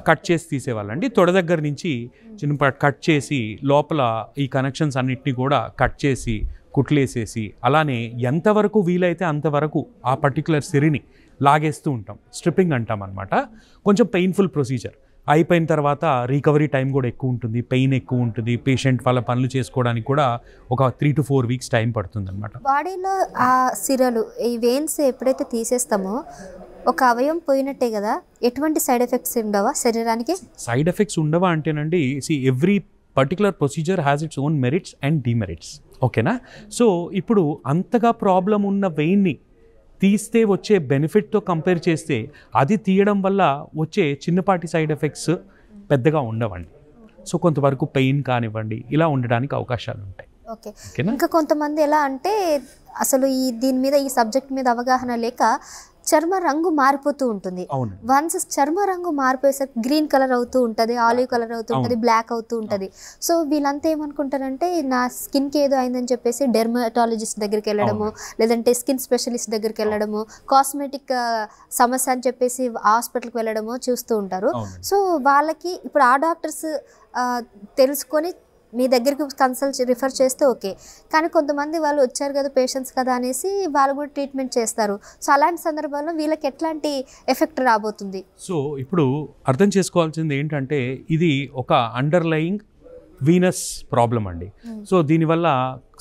కట్ చేసి తీసేవాళ్ళండి. తొడ దగ్గర నుంచి చిన్న కట్ చేసి లోపల ఈ కనెక్షన్స్ అన్నిటినీ కూడా కట్ చేసి కుట్లేసేసి అలానే ఎంతవరకు వీలైతే అంతవరకు ఆ పర్టికులర్ సిరిని లాగేస్తూ ఉంటాం. స్ట్రిప్పింగ్ అంటాం అనమాట. కొంచెం పెయిన్ఫుల్ ప్రొసీజర్. అయిపోయిన తర్వాత రికవరీ టైం కూడా ఎక్కువ ఉంటుంది, పెయిన్ ఎక్కువ ఉంటుంది, పేషెంట్ వాళ్ళ పనులు చేసుకోవడానికి కూడా ఒక 3 to 4 weeks టైం పడుతుంది అనమాట. బాడీలో ఆ సిరలు ఈ వెయిన్స్ ఎప్పుడైతే తీసేస్తామో ఒక అవయవం పోయినట్టే కదా, ఎటువంటి సైడ్ ఎఫెక్ట్స్ ఉండవా శరీరానికి? సైడ్ ఎఫెక్ట్స్ ఉండవా అంటేనండి, every particular procedure has its own merits and demerits. ఓకేనా? సో ఇప్పుడు అంతగా ప్రాబ్లం ఉన్న వెయిన్ని తీస్తే వచ్చే బెనిఫిట్తో కంపేర్ చేస్తే అది తీయడం వల్ల వచ్చే చిన్నపాటి సైడ్ ఎఫెక్ట్స్ పెద్దగా ఉండవండి. సో కొంతవరకు పెయిన్ కానివ్వండి ఇలా ఉండడానికి అవకాశాలు ఉంటాయి. ఓకే. ఇంకా కొంతమంది ఎలా అంటే అసలు దీని మీద ఈ సబ్జెక్ట్ మీద అవగాహన లేక చర్మ రంగు మారిపోతూ ఉంటుంది. వన్స్ చర్మ రంగు మారిపోయేసరికి గ్రీన్ కలర్ అవుతూ ఉంటుంది, ఆలివ్ కలర్ అవుతూ ఉంటుంది, బ్లాక్ అవుతూ ఉంటుంది. సో వీళ్ళంతా ఏమనుకుంటారంటే నా స్కిన్కి ఏదో అయిందని చెప్పేసి డెర్మటాలజిస్ట్ దగ్గరికి వెళ్ళడము, లేదంటే స్కిన్ స్పెషలిస్ట్ దగ్గరికి వెళ్ళడము, కాస్మెటిక్ సమస్య అని చెప్పేసి హాస్పిటల్కి వెళ్ళడము చూస్తూ ఉంటారు. సో వాళ్ళకి ఇప్పుడు ఆ డాక్టర్స్ తెలుసుకొని మీ దగ్గరికి రిఫర్ చేస్తే ఓకే, కానీ కొంతమంది వాళ్ళు వచ్చారు కదా పేషెంట్స్ కదా అనేసి వాళ్ళు కూడా ట్రీట్మెంట్ చేస్తారు. సో అలాంటి సందర్భాల్లో వీళ్ళకి ఎట్లాంటి ఎఫెక్ట్ రాబోతుంది? సో ఇప్పుడు అర్థం చేసుకోవాల్సింది ఏంటంటే ఇది ఒక అండర్లయింగ్ వీనస్ ప్రాబ్లం అండి. సో దీనివల్ల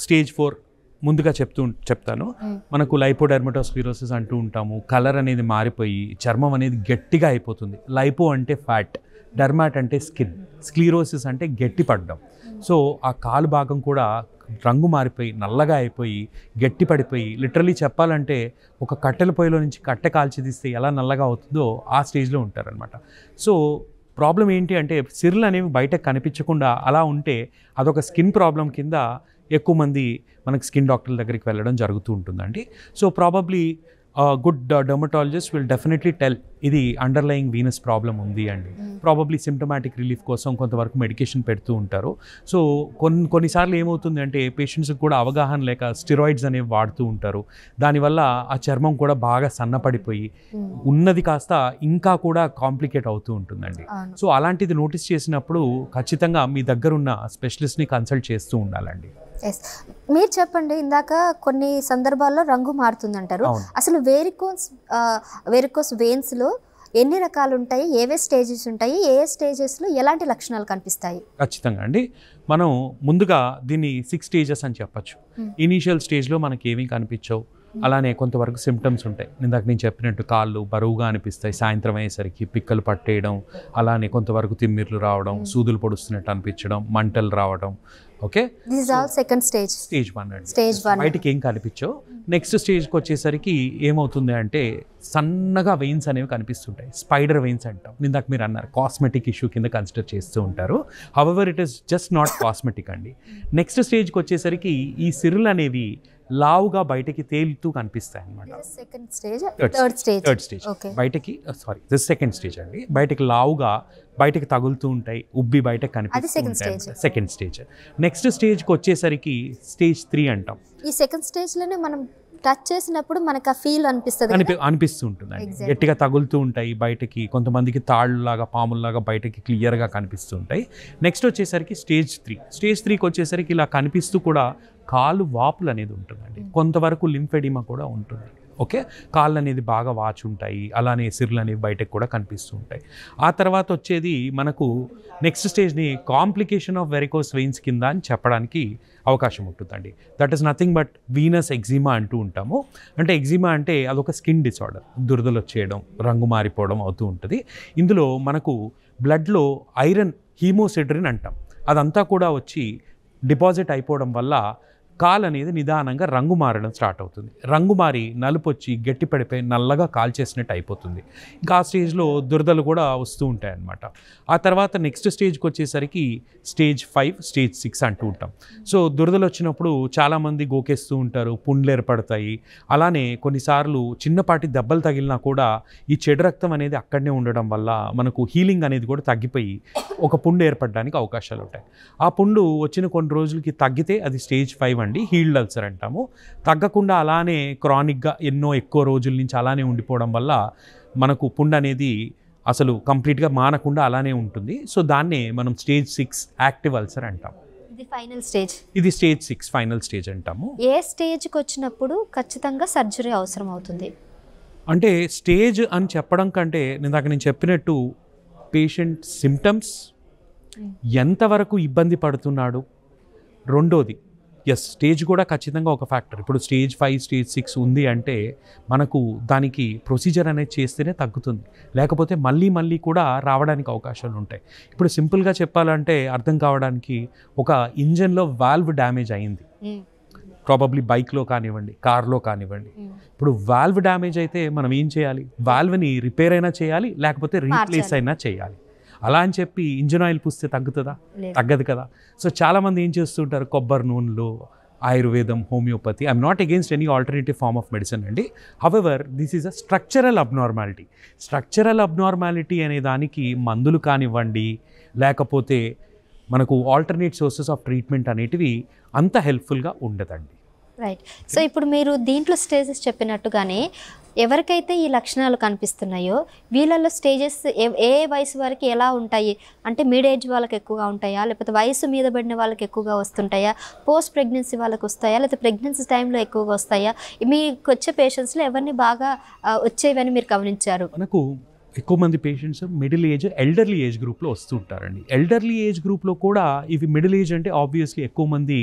స్టేజ్ 4 ముందుగా చెప్తాను. మనకు లైపోడెర్మటోస్క్లిరోసిస్ అంటూ ఉంటాము. కలర్ అనేది మారిపోయి చర్మం అనేది గట్టిగా అయిపోతుంది. లైపో అంటే ఫ్యాట్, డెర్మాట్ అంటే స్కిన్, స్క్లీరోసిస్ అంటే గట్టి పడడం. సో ఆ కాలు భాగం కూడా రంగు మారిపోయి నల్లగా అయిపోయి గట్టి పడిపోయి లిటరలీ చెప్పాలంటే ఒక కట్టెల పొయ్యిలో నుంచి కట్టె కాల్చి తీస్తే ఎలా నల్లగా అవుతుందో ఆ స్టేజ్లో ఉంటారనమాట. సో ప్రాబ్లం ఏంటి అంటే సిర్లు అనేవి బయటకు కనిపించకుండా అలా ఉంటే అదొక స్కిన్ ప్రాబ్లం కింద ఎక్కువ మంది మనకి స్కిన్ డాక్టర్ల దగ్గరికి వెళ్ళడం జరుగుతూ ఉంటుందండి. So probably good dermatologist will definitely tell ఇది అండర్లయింగ్ వీనస్ ప్రాబ్లం ఉంది అండి. ప్రాబబ్లీ సిమ్టమాటిక్ రిలీఫ్ కోసం కొంతవరకు మెడికేషన్ పెడుతూ ఉంటారు. సో కొన్నిసార్లు ఏమవుతుంది అంటే పేషెంట్స్కి కూడా అవగాహన లేక స్టెరాయిడ్స్ అనేవి వాడుతూ ఉంటారు. దానివల్ల ఆ చర్మం కూడా బాగా సన్నపడిపోయి ఉన్నది కాస్త ఇంకా కూడా కాంప్లికేట్ అవుతూ ఉంటుందండి. సో అలాంటిది నోటీస్ చేసినప్పుడు ఖచ్చితంగా మీ దగ్గరున్న స్పెషలిస్ట్ని కన్సల్ట్ చేస్తూ ఉండాలండి. మీరు చెప్పండి, ఇందాక కొన్ని సందర్భాల్లో రంగు మారుతుందంటారు. అసలు వెరికోస్ వెయిన్స్ లో ఎన్ని రకాలు ఉంటాయి, ఏవే స్టేజెస్ ఉంటాయి, ఏ స్టేజెస్లో ఎలాంటి లక్షణాలు కనిపిస్తాయి? ఖచ్చితంగా అండి. మనం ముందుగా దీన్ని 6 stages అని చెప్పచ్చు. ఇనీషియల్ స్టేజ్లో మనకి ఏమీ కనిపించవు, అలానే కొంతవరకు సిమ్టమ్స్ ఉంటాయి. ఇందాక నేను చెప్పినట్టు కాళ్ళు బరువుగా అనిపిస్తాయి, సాయంత్రం అయ్యేసరికి పిక్కలు పట్టేయడం, అలానే కొంతవరకు తిమ్మిర్లు రావడం, సూదులు పొడుస్తున్నట్టు అనిపించడం, మంటలు రావడం. ఓకే, స్టేజ్ 1 అండి. బయటికి ఏం కనిపించవు. నెక్స్ట్ స్టేజ్కి వచ్చేసరికి ఏమవుతుంది అంటే సన్నగా వెయిన్స్ అనేవి కనిపిస్తుంటాయి, స్పైడర్ వెయిన్స్ అంటాం. ఇందాక మీరు అన్నారు కాస్మెటిక్ ఇష్యూ కింద కన్సిడర్ చేస్తూ ఉంటారు. However it is just not cosmetic అండి. నెక్స్ట్ స్టేజ్కి వచ్చేసరికి ఈ సిరులు అనేవి లావుగా బయటకి తేలుతూ కనిపిస్తాయి అన్నమాట. థర్డ్ స్టేజ్ బయటకి సెకండ్ స్టేజ్ అండి. బయటకి లావుగా బయటకి తగులుతూ ఉంటాయి, ఉబ్బి బయటకు కనిపిస్తూ ఉంటాయి. Second stage. నెక్స్ట్ స్టేజ్కి వచ్చేసరికి స్టేజ్ 3 అంటాం. ఈ సెకండ్ స్టేజ్లోనే మనం టచ్ చేసినప్పుడు మనకు ఆ ఫీల్ అనిపిస్తూ ఉంటుంది, గట్టిగా తగులుతూ ఉంటాయి బయటకి. కొంతమందికి తాళ్ళలాగా పాముల్లాగా బయటకి క్లియర్గా కనిపిస్తూ ఉంటాయి. నెక్స్ట్ వచ్చేసరికి స్టేజ్ 3కి వచ్చేసరికి ఇలా కనిపిస్తూ కూడా కాలు వాపులు అనేది ఉంటుందండి. కొంతవరకు లింఫెడిమా కూడా ఉంటుంది. ఓకే, కాళ్ళు అనేది బాగా వాచి ఉంటాయి, అలానే సిర్లు అనేవి బయటకు కూడా కనిపిస్తూ ఉంటాయి. ఆ తర్వాత వచ్చేది మనకు నెక్స్ట్ స్టేజ్ని కాంప్లికేషన్ ఆఫ్ వెరికోస్ వెయిన్స్ కింద అని చెప్పడానికి అవకాశం ఉంటుందండి. That is nothing but venous eczema అంటూ ఉంటాము. అంటే ఎగ్జిమా అంటే అదొక స్కిన్ డిసార్డర్, దురదలు వచ్చేయడం, రంగు మారిపోవడం అవుతూ ఉంటుంది. ఇందులో మనకు బ్లడ్లో ఐరన్ హీమోసిడ్రిన్ అంటాం, అదంతా కూడా వచ్చి డిపాజిట్ అయిపోవడం వల్ల కాలు అనేది నిదానంగా రంగు మారడం స్టార్ట్ అవుతుంది. రంగు మారి నలుపు వచ్చి గట్టి పడిపోయి నల్లగా కాల్ చేసినట్టు అయిపోతుంది. ఇంకా ఆ స్టేజ్లో దురదలు కూడా వస్తూ ఉంటాయి అన్నమాట. ఆ తర్వాత నెక్స్ట్ స్టేజ్కి వచ్చేసరికి స్టేజ్ 5, స్టేజ్ 6 అంటూ ఉంటాం. సో దురదలు వచ్చినప్పుడు చాలామంది గోకేస్తూ ఉంటారు, పుండ్లు ఏర్పడతాయి. అలానే కొన్నిసార్లు చిన్నపాటి దెబ్బలు తగిలినా కూడా ఈ చెడు రక్తం అనేది అక్కడనే ఉండడం వల్ల మనకు హీలింగ్ అనేది కూడా తగ్గిపోయి ఒక పుండు ఏర్పడడానికి అవకాశాలు ఉంటాయి. ఆ పుండు వచ్చిన కొన్ని రోజులకి తగ్గితే అది స్టేజ్ 5 అండి, హీల్డ్ అల్సర్ అంటాము. తగ్గకుండా అలానే క్రానిక్గా ఎక్కువ రోజుల నుంచి అలానే ఉండిపోవడం వల్ల మనకు పుండు అనేది అసలు కంప్లీట్గా మానకుండా అలానే ఉంటుంది. సో దాన్నే మనం స్టేజ్ 6 యాక్టివ్ అల్సర్ అంటాం. ఇది ఫైనల్ స్టేజ్, ఇది స్టేజ్ 6 ఫైనల్ స్టేజ్ అంటాము. ఏ స్టేజ్కి వచ్చినప్పుడు ఖచ్చితంగా సర్జరీ అవసరం అవుతుంది? అంటే స్టేజ్ అని చెప్పడం కంటే నేను చెప్పినట్టు పేషెంట్ సిమ్టమ్స్, ఎంతవరకు ఇబ్బంది పడుతున్నాడు, రెండోది స్టేజ్ కూడా ఖచ్చితంగా ఒక ఫ్యాక్టర్. ఇప్పుడు స్టేజ్ 5, స్టేజ్ 6 ఉంది అంటే మనకు దానికి ప్రొసీజర్ అనేది చేస్తేనే తగ్గుతుంది, లేకపోతే మళ్ళీ కూడా రావడానికి అవకాశాలు ఉంటాయి. ఇప్పుడు సింపుల్గా చెప్పాలంటే అర్థం కావడానికి, ఒక ఇంజన్లో వాల్వ్ డ్యామేజ్ అయింది, ప్రాబబ్లీ బైక్లో కానివ్వండి, కార్లో కానివ్వండి. ఇప్పుడు వాల్వ్ డ్యామేజ్ అయితే మనం ఏం చేయాలి? వాల్వ్ని రిపేర్ అయినా చేయాలి, లేకపోతే రీప్లేస్ అయినా చేయాలి. అలా అని చెప్పి ఇంజిన్ ఆయిల్ పూస్తే తగ్గుతుందా? తగ్గదు కదా. సో చాలామంది ఏం చేస్తుంటారు, కొబ్బరి నూనెలు, ఆయుర్వేదం, homeopathy. I'm not against any alternative form of medicine అండి. However this is a structural abnormality. Structural abnormality అనే దానికి మందులు కానివ్వండి, లేకపోతే మనకు ఆల్టర్నేట్ సోర్సెస్ ఆఫ్ ట్రీట్మెంట్ అనేటివి అంత హెల్ప్ఫుల్గా ఉండదండి. రైట్. సో ఇప్పుడు మీరు దీంట్లో స్టేజెస్ చెప్పినట్టుగానే ఎవరికైతే ఈ లక్షణాలు కనిపిస్తున్నాయో వీళ్ళల్లో స్టేజెస్ ఏ వయసు వారికి ఎలా ఉంటాయి? అంటే మిడ్ ఏజ్ వాళ్ళకి ఎక్కువగా ఉంటాయా, లేకపోతే వయసు మీద పడిన వాళ్ళకి ఎక్కువగా వస్తుంటాయా, పోస్ట్ ప్రెగ్నెన్సీ వాళ్ళకి వస్తాయా, లేకపోతే ప్రెగ్నెన్సీ టైంలో ఎక్కువగా వస్తాయా? మీకు వచ్చే పేషెంట్స్లో ఎవరిని బాగా వచ్చేవని మీరు గమనించారు? మనకు ఎక్కువ మంది patients middle age, elderly age గ్రూప్లో వస్తూ ఉంటారండి. ఎల్డర్లీ ఏజ్ గ్రూప్లో కూడా ఇవి మిడిల్ ఏజ్ అంటే ఆబ్వియస్లీ ఎక్కువ మంది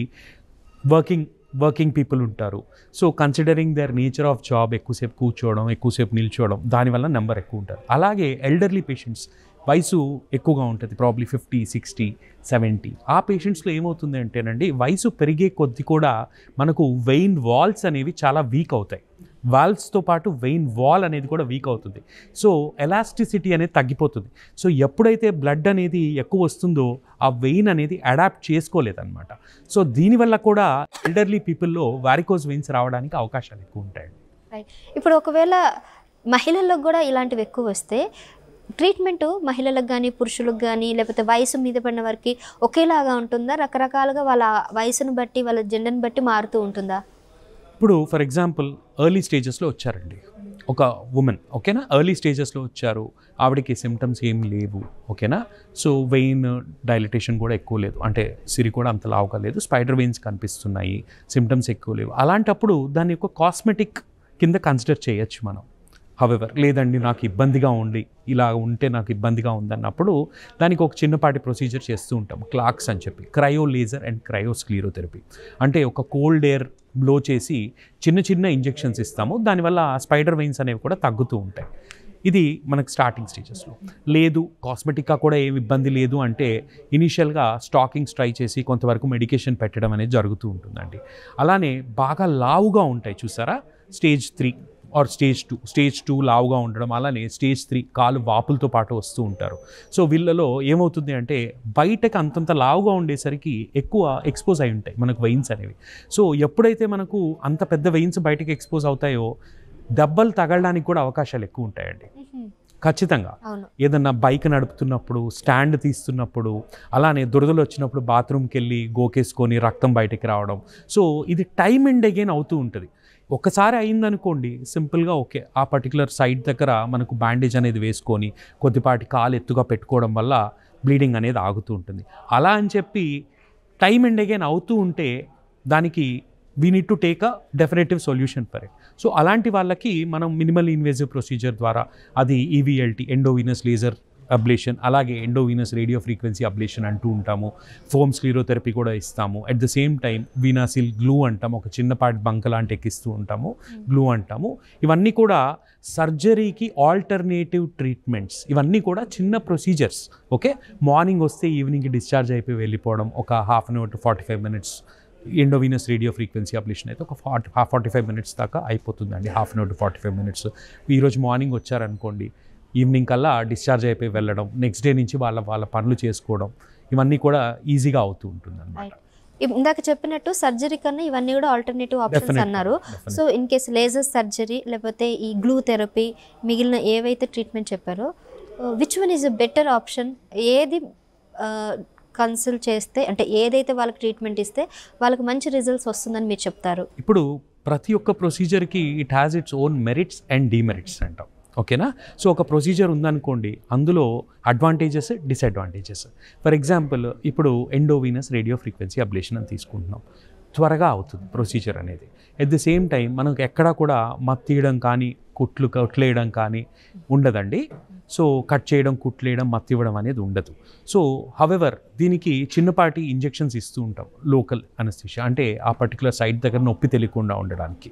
వర్కింగ్ పీపుల్ ఉంటారు. So considering their nature of job, ఎక్కువసేపు కూర్చోవడం, ఎక్కువసేపు నిల్చోవడం, దానివల్ల నెంబర్ ఎక్కువ ఉంటారు. అలాగే ఎల్డర్లీ పేషెంట్స్ వయసు ఎక్కువగా ఉంటుంది, ప్రాబ్లీ 50, 60, 70. ఆ పేషెంట్స్లో ఏమవుతుంది అంటేనండి, వయసు పెరిగే కొద్ది కూడా మనకు వెయిన్ వాల్స్ అనేవి చాలా వీక్ అవుతాయి. వాల్వ్స్తో పాటు వెయిన్ వాల్ అనేది కూడా వీక్ అవుతుంది. సో ఎలాస్టిసిటీ అనేది తగ్గిపోతుంది. సో ఎప్పుడైతే బ్లడ్ అనేది ఎక్కువ వస్తుందో ఆ వెయిన్ అనేది అడాప్ట్ చేసుకోలేదన్నమాట. సో దీనివల్ల కూడా ఎల్డర్లీ పీపుల్లో వారికోజ్ వెయిన్స్ రావడానికి అవకాశాలు ఎక్కువ ఉంటాయండి. రైట్. ఇప్పుడు ఒకవేళ మహిళలకు కూడా ఇలాంటివి ఎక్కువ వస్తే ట్రీట్మెంట్ మహిళలకు కానీ పురుషులకు కానీ లేకపోతే వయసు మీద పడిన వారికి ఒకేలాగా ఉంటుందా? రకరకాలుగా వాళ్ళ వయసును బట్టి, వాళ్ళ జెండర్ని బట్టి మారుతూ ఉంటుందా? ఇప్పుడు ఫర్ ఎగ్జాంపుల్ ఎర్లీ స్టేజెస్లో వచ్చారండి ఒక ఉమెన్, ఓకేనా, ఎర్లీ స్టేజెస్లో వచ్చారు, ఆవిడకి సిమ్టమ్స్ ఏం లేవు, ఓకేనా. సో వెయిన్ డైలిటేషన్ కూడా ఎక్కువ లేదు, అంటే సిరి కూడా అంత లావుగా లేదు, స్పైడర్ వెయిన్స్ కనిపిస్తున్నాయి, సిమ్టమ్స్ ఎక్కువ లేవు. అలాంటప్పుడు దాన్ని ఒక కాస్మెటిక్ కింద కన్సిడర్ చేయొచ్చు మనం. హవెవర్ లేదండి నాకు ఇబ్బందిగా ఉండి, ఇలా ఉంటే నాకు ఇబ్బందిగా ఉందన్నప్పుడు దానికి ఒక చిన్నపాటి ప్రొసీజర్ చేస్తూ ఉంటాం, క్లాక్స్ అని చెప్పి, cryo laser and cryo sclerotherapy. అంటే ఒక కోల్డ్ ఎయిర్ బ్లో చేసి చిన్న ఇంజెక్షన్స్ ఇస్తాము, దానివల్ల స్పైడర్ వెయిన్స్ అనేవి కూడా తగ్గుతూ ఉంటాయి. ఇది మనకు స్టార్టింగ్ స్టేజెస్లో. లేదు కాస్మెటిక్గా కూడా ఏమి ఇబ్బంది లేదు అంటే ఇనీషియల్గా స్టాకింగ్స్ ట్రై చేసి కొంతవరకు మెడికేషన్ పెట్టడం అనేది జరుగుతూ ఉంటుందండి. అలానే బాగా లావుగా ఉంటాయి చూసారా, స్టేజ్ 3 ఆర్ స్టేజ్ 2 లావుగా ఉండడం, అలానే స్టేజ్ 3 కాలు వాపులతో పాటు వస్తూ ఉంటారు. సో వీళ్ళలో ఏమవుతుంది అంటే బయటకు అంతంత లావుగా ఉండేసరికి ఎక్కువ ఎక్స్పోజ్ అయి ఉంటాయి మనకు వెయిన్స్ అనేవి. సో ఎప్పుడైతే మనకు అంత పెద్ద వెయిన్స్ బయటకు ఎక్స్పోజ్ అవుతాయో దెబ్బలు తగలడానికి కూడా అవకాశాలు ఎక్కువ ఉంటాయండి. ఖచ్చితంగా ఏదన్నా బైక్ నడుపుతున్నప్పుడు, స్టాండ్ తీస్తున్నప్పుడు, అలానే దురదలు వచ్చినప్పుడు బాత్రూమ్కి వెళ్ళి గోకేసుకొని రక్తం బయటకు రావడం. సో ఇది టైమ్ అండ్ అగైన్ అవుతూ ఉంటుంది. ఒక్కసారి అయిందనుకోండి సింపుల్గా ఓకే, ఆ పర్టికులర్ సైడ్ దగ్గర మనకు బ్యాండేజ్ అనేది వేసుకొని కొద్దిపాటి కాలు ఎత్తుగా పెట్టుకోవడం వల్ల బ్లీడింగ్ అనేది ఆగుతూ ఉంటుంది. అలా అని చెప్పి టైమ్ అండ్ అగైన్ అవుతూ ఉంటే దానికి we need to take a definitive solution for it. So అలాంటి వాళ్ళకి మనం మినిమల్ ఇన్వేజివ్ ప్రొసీజర్ ద్వారా అది ఈవీఎల్టీ ఎండోవీనస్ లేజర్ అబ్లేషన్, అలాగే ఎండోవీనస్ రేడియో ఫ్రీక్వెన్సీ అబ్లేషన్ అంటూ ఉంటాము. ఫోమ్ స్క్లీరోథెరపీ కూడా ఇస్తాము. At the same time VenaSeal glue అంటాము, ఒక చిన్నపాటి బంక లాంటి ఎక్కిస్తూ ఉంటాము, గ్లూ అంటాము. ఇవన్నీ కూడా సర్జరీకి ఆల్టర్నేటివ్ ట్రీట్మెంట్స్. ఇవన్నీ కూడా చిన్న ప్రొసీజర్స్. ఓకే, మార్నింగ్ వస్తే ఈవినింగ్కి డిశ్చార్జ్ అయిపోయి వెళ్ళిపోవడం, ఒక half an hour to 45 minutes. Endovenous radio frequency ablation అయితే ఒక 45 minutes దాకా అయిపోతుందండి, half an hour to 45 minutes. ఈరోజు మార్నింగ్ వచ్చారనుకోండి, ఈవినింగ్ కల్లా డిశ్చార్జ్ అయిపోయి వెళ్ళడం, నెక్స్ట్ డే నుంచి వాళ్ళ పనులు చేసుకోవడం, ఇవన్నీ కూడా ఈజీగా అవుతూ ఉంటుంది అన్నమాట. ఇందాక చెప్పినట్టు సర్జరీ కన్నా ఇవన్నీ కూడా ఆల్టర్నేటివ్ ఆప్షన్స్ అన్నారు. So in case laser surgery లేకపోతే ఈ గ్లూ థెరపీ మిగిలిన ఏవైతే ట్రీట్మెంట్ చెప్పారో, which one is better option? ఏది కన్సల్ట్ చేస్తే, అంటే ఏదైతే వాళ్ళకి ట్రీట్మెంట్ ఇస్తే వాళ్ళకి మంచి రిజల్ట్స్ వస్తుందని మీరు చెప్తారు? ఇప్పుడు ప్రతి ఒక్క ప్రొసీజర్కి it has its own merits and demerits అంటాం. ఓకేనా? సో ఒక ప్రొసీజర్ ఉందనుకోండి, అందులో అడ్వాంటేజెస్, డిసడ్వాంటేజెస్. ఫర్ ఎగ్జాంపుల్, ఇప్పుడు ఎండోవీనస్ రేడియో ఫ్రీక్వెన్సీ అబ్లేషన్ అని తీసుకుంటున్నాం, త్వరగా అవుతుంది ప్రొసీజర్ అనేది. ఎట్ ది సేమ్ టైం మనకు ఎక్కడా కూడా మత్తీయడం కానీ కుట్లేయడం కానీ ఉండదండి. సో కట్ చేయడం, కుట్లేయడం, మత్తివ్వడం అనేది ఉండదు. సో హవెవర్ దీనికి చిన్నపాటి ఇంజెక్షన్స్ ఇస్తూ ఉంటాం, లోకల్ అనస్థీషియా, అంటే ఆ పర్టికులర్ సైట్ దగ్గర నొప్పి తెలియకుండా ఉండడానికి.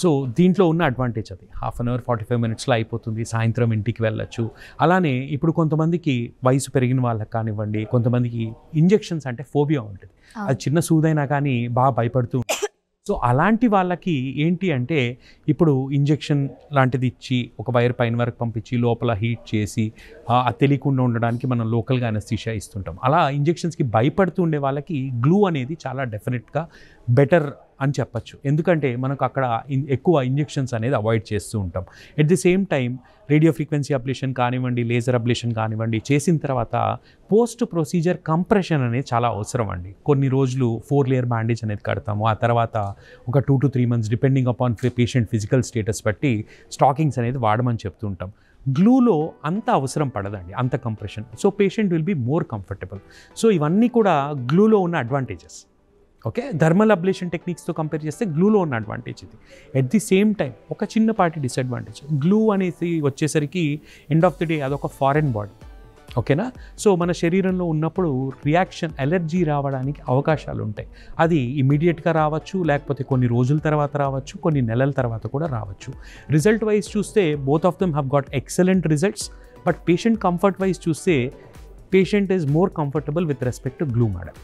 సో దీంట్లో ఉన్న అడ్వాంటేజ్ అది. హాఫ్ అన్ అవర్ 45 minutesలో అయిపోతుంది, సాయంత్రం ఇంటికి వెళ్ళచ్చు. అలానే ఇప్పుడు కొంతమందికి వయసు పెరిగిన వాళ్ళకి కానివ్వండి, కొంతమందికి ఇంజెక్షన్స్ అంటే ఫోబియా ఉంటుంది, అది చిన్న సూదైనా కానీ బాగా భయపడుతూ. సో అలాంటి వాళ్ళకి ఏంటి అంటే, ఇప్పుడు ఇంజెక్షన్ లాంటిది ఇచ్చి ఒక వైర్ పైన వరకు పంపించి లోపల హీట్ చేసి అది తెలియకుండా ఉండడానికి మనం లోకల్గా అనస్థీషియా ఇస్తుంటాం. అలా ఇంజెక్షన్స్కి భయపడుతూ ఉండే వాళ్ళకి గ్లూ అనేది చాలా డెఫినెట్గా బెటర్ అని చెప్పచ్చు. ఎందుకంటే మనకు అక్కడ ఎక్కువ ఇంజెక్షన్స్ అనేది అవాయిడ్ చేస్తూ ఉంటాం. At the same time radio frequency ablation కానివ్వండి, లేజర్ అబ్లేషన్ కానివ్వండి, చేసిన తర్వాత పోస్ట్ ప్రొసీజర్ కంప్రెషన్ అనేది చాలా అవసరం అండి. కొన్ని రోజులు 4 layer బ్యాండేజ్ అనేది కడతాము. ఆ తర్వాత ఒక 2 to 3 months depending upon patient physical status బట్టి స్టాకింగ్స్ అనేది వాడమని చెప్తూ ఉంటాం. గ్లూలో అంత అవసరం పడదండి, అంత compression. So patient will be more comfortable. So ఇవన్నీ కూడా గ్లూలో ఉన్న అడ్వాంటేజెస్. ఓకే, థర్మల్ అబ్లేషన్ టెక్నిక్స్తో కంపేర్ చేస్తే గ్లూలో ఉన్న అడ్వాంటేజ్ ఇది. ఎట్ ది సేమ్ టైం ఒక చిన్నపాటి డిసడ్వాంటేజ్, గ్లూ అనేది వచ్చేసరికి ఎండ్ ఆఫ్ ది డే అదొక ఫారెన్ బాడీ. ఓకేనా? సో మన శరీరంలో ఉన్నప్పుడు రియాక్షన్, ఎలర్జీ రావడానికి అవకాశాలు ఉంటాయి. అది ఇమీడియట్గా రావచ్చు, లేకపోతే కొన్ని రోజుల తర్వాత రావచ్చు, కొన్ని నెలల తర్వాత కూడా రావచ్చు. రిజల్ట్ వైజ్ చూస్తే both of them have got excellent results. But patient comfort wise చూస్తే patient is more comfortable with respect to glue madam.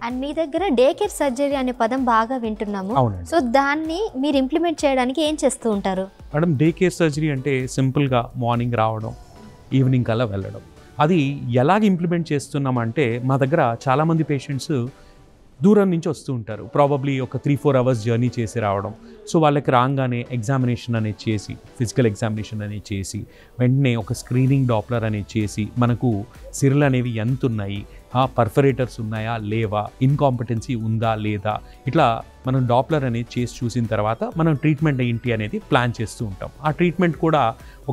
And మీ దగ్గర డే కేర్ సర్జరీ అనే పదం బాగా వింటున్నాము. సో దాన్ని మీరు ఇంప్లిమెంట్ చేయడానికి ఏం చేస్తూ ఉంటారు మేడం? డే కేర్ సర్జరీ అంటే సింపుల్గా మార్నింగ్ రావడం, ఈవినింగ్ కల్లా వెళ్ళడం. అది ఎలాగ ఇంప్లిమెంట్ చేస్తున్నామంటే, మా దగ్గర చాలామంది పేషెంట్స్ దూరం నుంచి వస్తూ ఉంటారు, ప్రాబబ్లీ ఒక 3-4 hours జర్నీ చేసి రావడం. సో వాళ్ళకి రాగానే ఎగ్జామినేషన్ అనేది చేసి, ఫిజికల్ ఎగ్జామినేషన్ అనేది చేసి, వెంటనే ఒక స్క్రీనింగ్ డాప్లర్ అనేది చేసి, మనకు సిరలు అనేవి ఎంత ఉన్నాయి, పర్ఫరేటర్స్ ఉన్నాయా లేవా, ఇన్కాంపిటెన్సీ ఉందా లేదా, ఇట్లా మనం డాప్లర్ అనేది చేసి చూసిన తర్వాత మనం ట్రీట్మెంట్ ఏంటి అనేది ప్లాన్ చేస్తూ ఉంటాం. ఆ ట్రీట్మెంట్ కూడా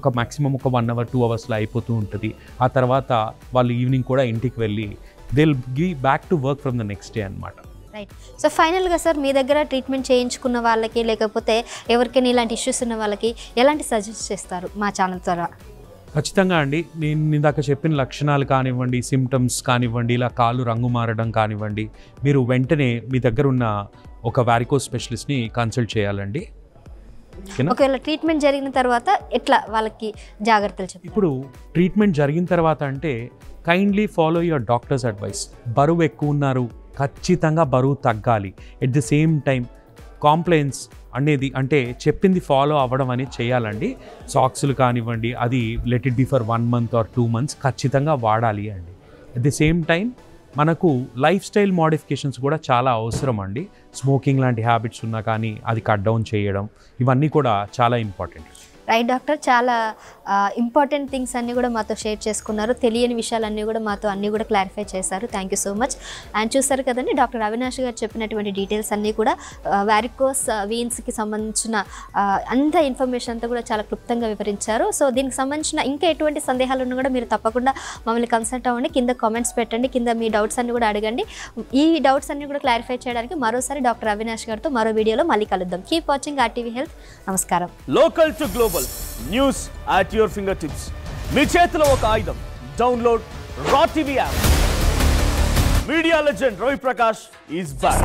ఒక మ్యాక్సిమం ఒక 1 hour 2 hours అయిపోతూ ఉంటుంది. ఆ తర్వాత వాళ్ళు ఈవినింగ్ కూడా ఇంటికి వెళ్ళి they'll give back to work from the next day అన్నమాట. రైట్. సో ఫైనల్గా సార్, మీ దగ్గర ట్రీట్మెంట్ చేయించుకున్న వాళ్ళకి, లేకపోతే ఎవరికైనా ఇలాంటి ఇష్యూస్ ఉన్న వాళ్ళకి ఎలాంటి సజెస్ట్ చేస్తారు మా ఛానల్ ద్వారా? ఖచ్చితంగా అండి, నేను ఇందాక చెప్పిన లక్షణాలు కానివ్వండి, సిమ్టమ్స్ కానివ్వండి, ఇలా కాళ్ళు రంగు మారడం కానివ్వండి, మీరు వెంటనే మీ దగ్గర ఉన్న ఒక వారికోస్ స్పెషలిస్ట్ని కన్సల్ట్ చేయాలండి. ఒకవేళ ట్రీట్మెంట్ జరిగిన తర్వాత ఎట్లా వాళ్ళకి జాగ్రత్తలు చెప్పాలి? ఇప్పుడు ట్రీట్మెంట్ జరిగిన తర్వాత అంటే kindly follow your doctors advice. బరువు ఎక్కువ ఉన్నారు, ఖచ్చితంగా బరువు తగ్గాలి. At the same time compliance అనేది, అంటే చెప్పింది ఫాలో అవ్వడం అనేది చేయాలండి. సాక్స్లు కానివ్వండి, అది let it be for 1 month or 2 months ఖచ్చితంగా వాడాలి అండి. ఎట్ ది సేమ్ టైం మనకు లైఫ్ స్టైల్ మోడిఫికేషన్స్ కూడా చాలా అవసరం అండి. స్మోకింగ్ లాంటి హ్యాబిట్స్ ఉన్నా కానీ అది కట్ డౌన్ చేయడం, ఇవన్నీ కూడా చాలా ఇంపార్టెంట్. రైట్ డాక్టర్, చాలా ఇంపార్టెంట్ థింగ్స్ అన్నీ కూడా మాతో షేర్ చేసుకున్నారు. తెలియని విషయాలన్నీ కూడా మాతో అన్నీ కూడా క్లారిఫై చేశారు. Thank you so much. And చూసారు కదండి, డాక్టర్ అవినాష్ గారు చెప్పినటువంటి డీటెయిల్స్ అన్నీ కూడా వారికోస్ వీన్స్కి సంబంధించిన అంత ఇన్ఫర్మేషన్ అంతా కూడా చాలా క్లుప్తంగా వివరించారు. సో దీనికి సంబంధించిన ఇంకా ఎటువంటి సందేహాలు ఉన్నా కూడా మీరు తప్పకుండా మమ్మల్ని కన్సల్ట్ అవ్వండి. కింద కామెంట్స్ పెట్టండి, కింద మీ డౌట్స్ అన్ని కూడా అడగండి. ఈ డౌట్స్ అన్ని కూడా క్లారిఫై చేయడానికి మరోసారి డాక్టర్ అవినాష్ గారితో మరో వీడియోలో మళ్ళీ కలుద్దాం. Keep watching RTV health. నమస్కారం. Local to global news at your finger tips. మీ చేతిలో ఒక ఆయుధం. Download R TV app. Media legend Ravi Prakash is back.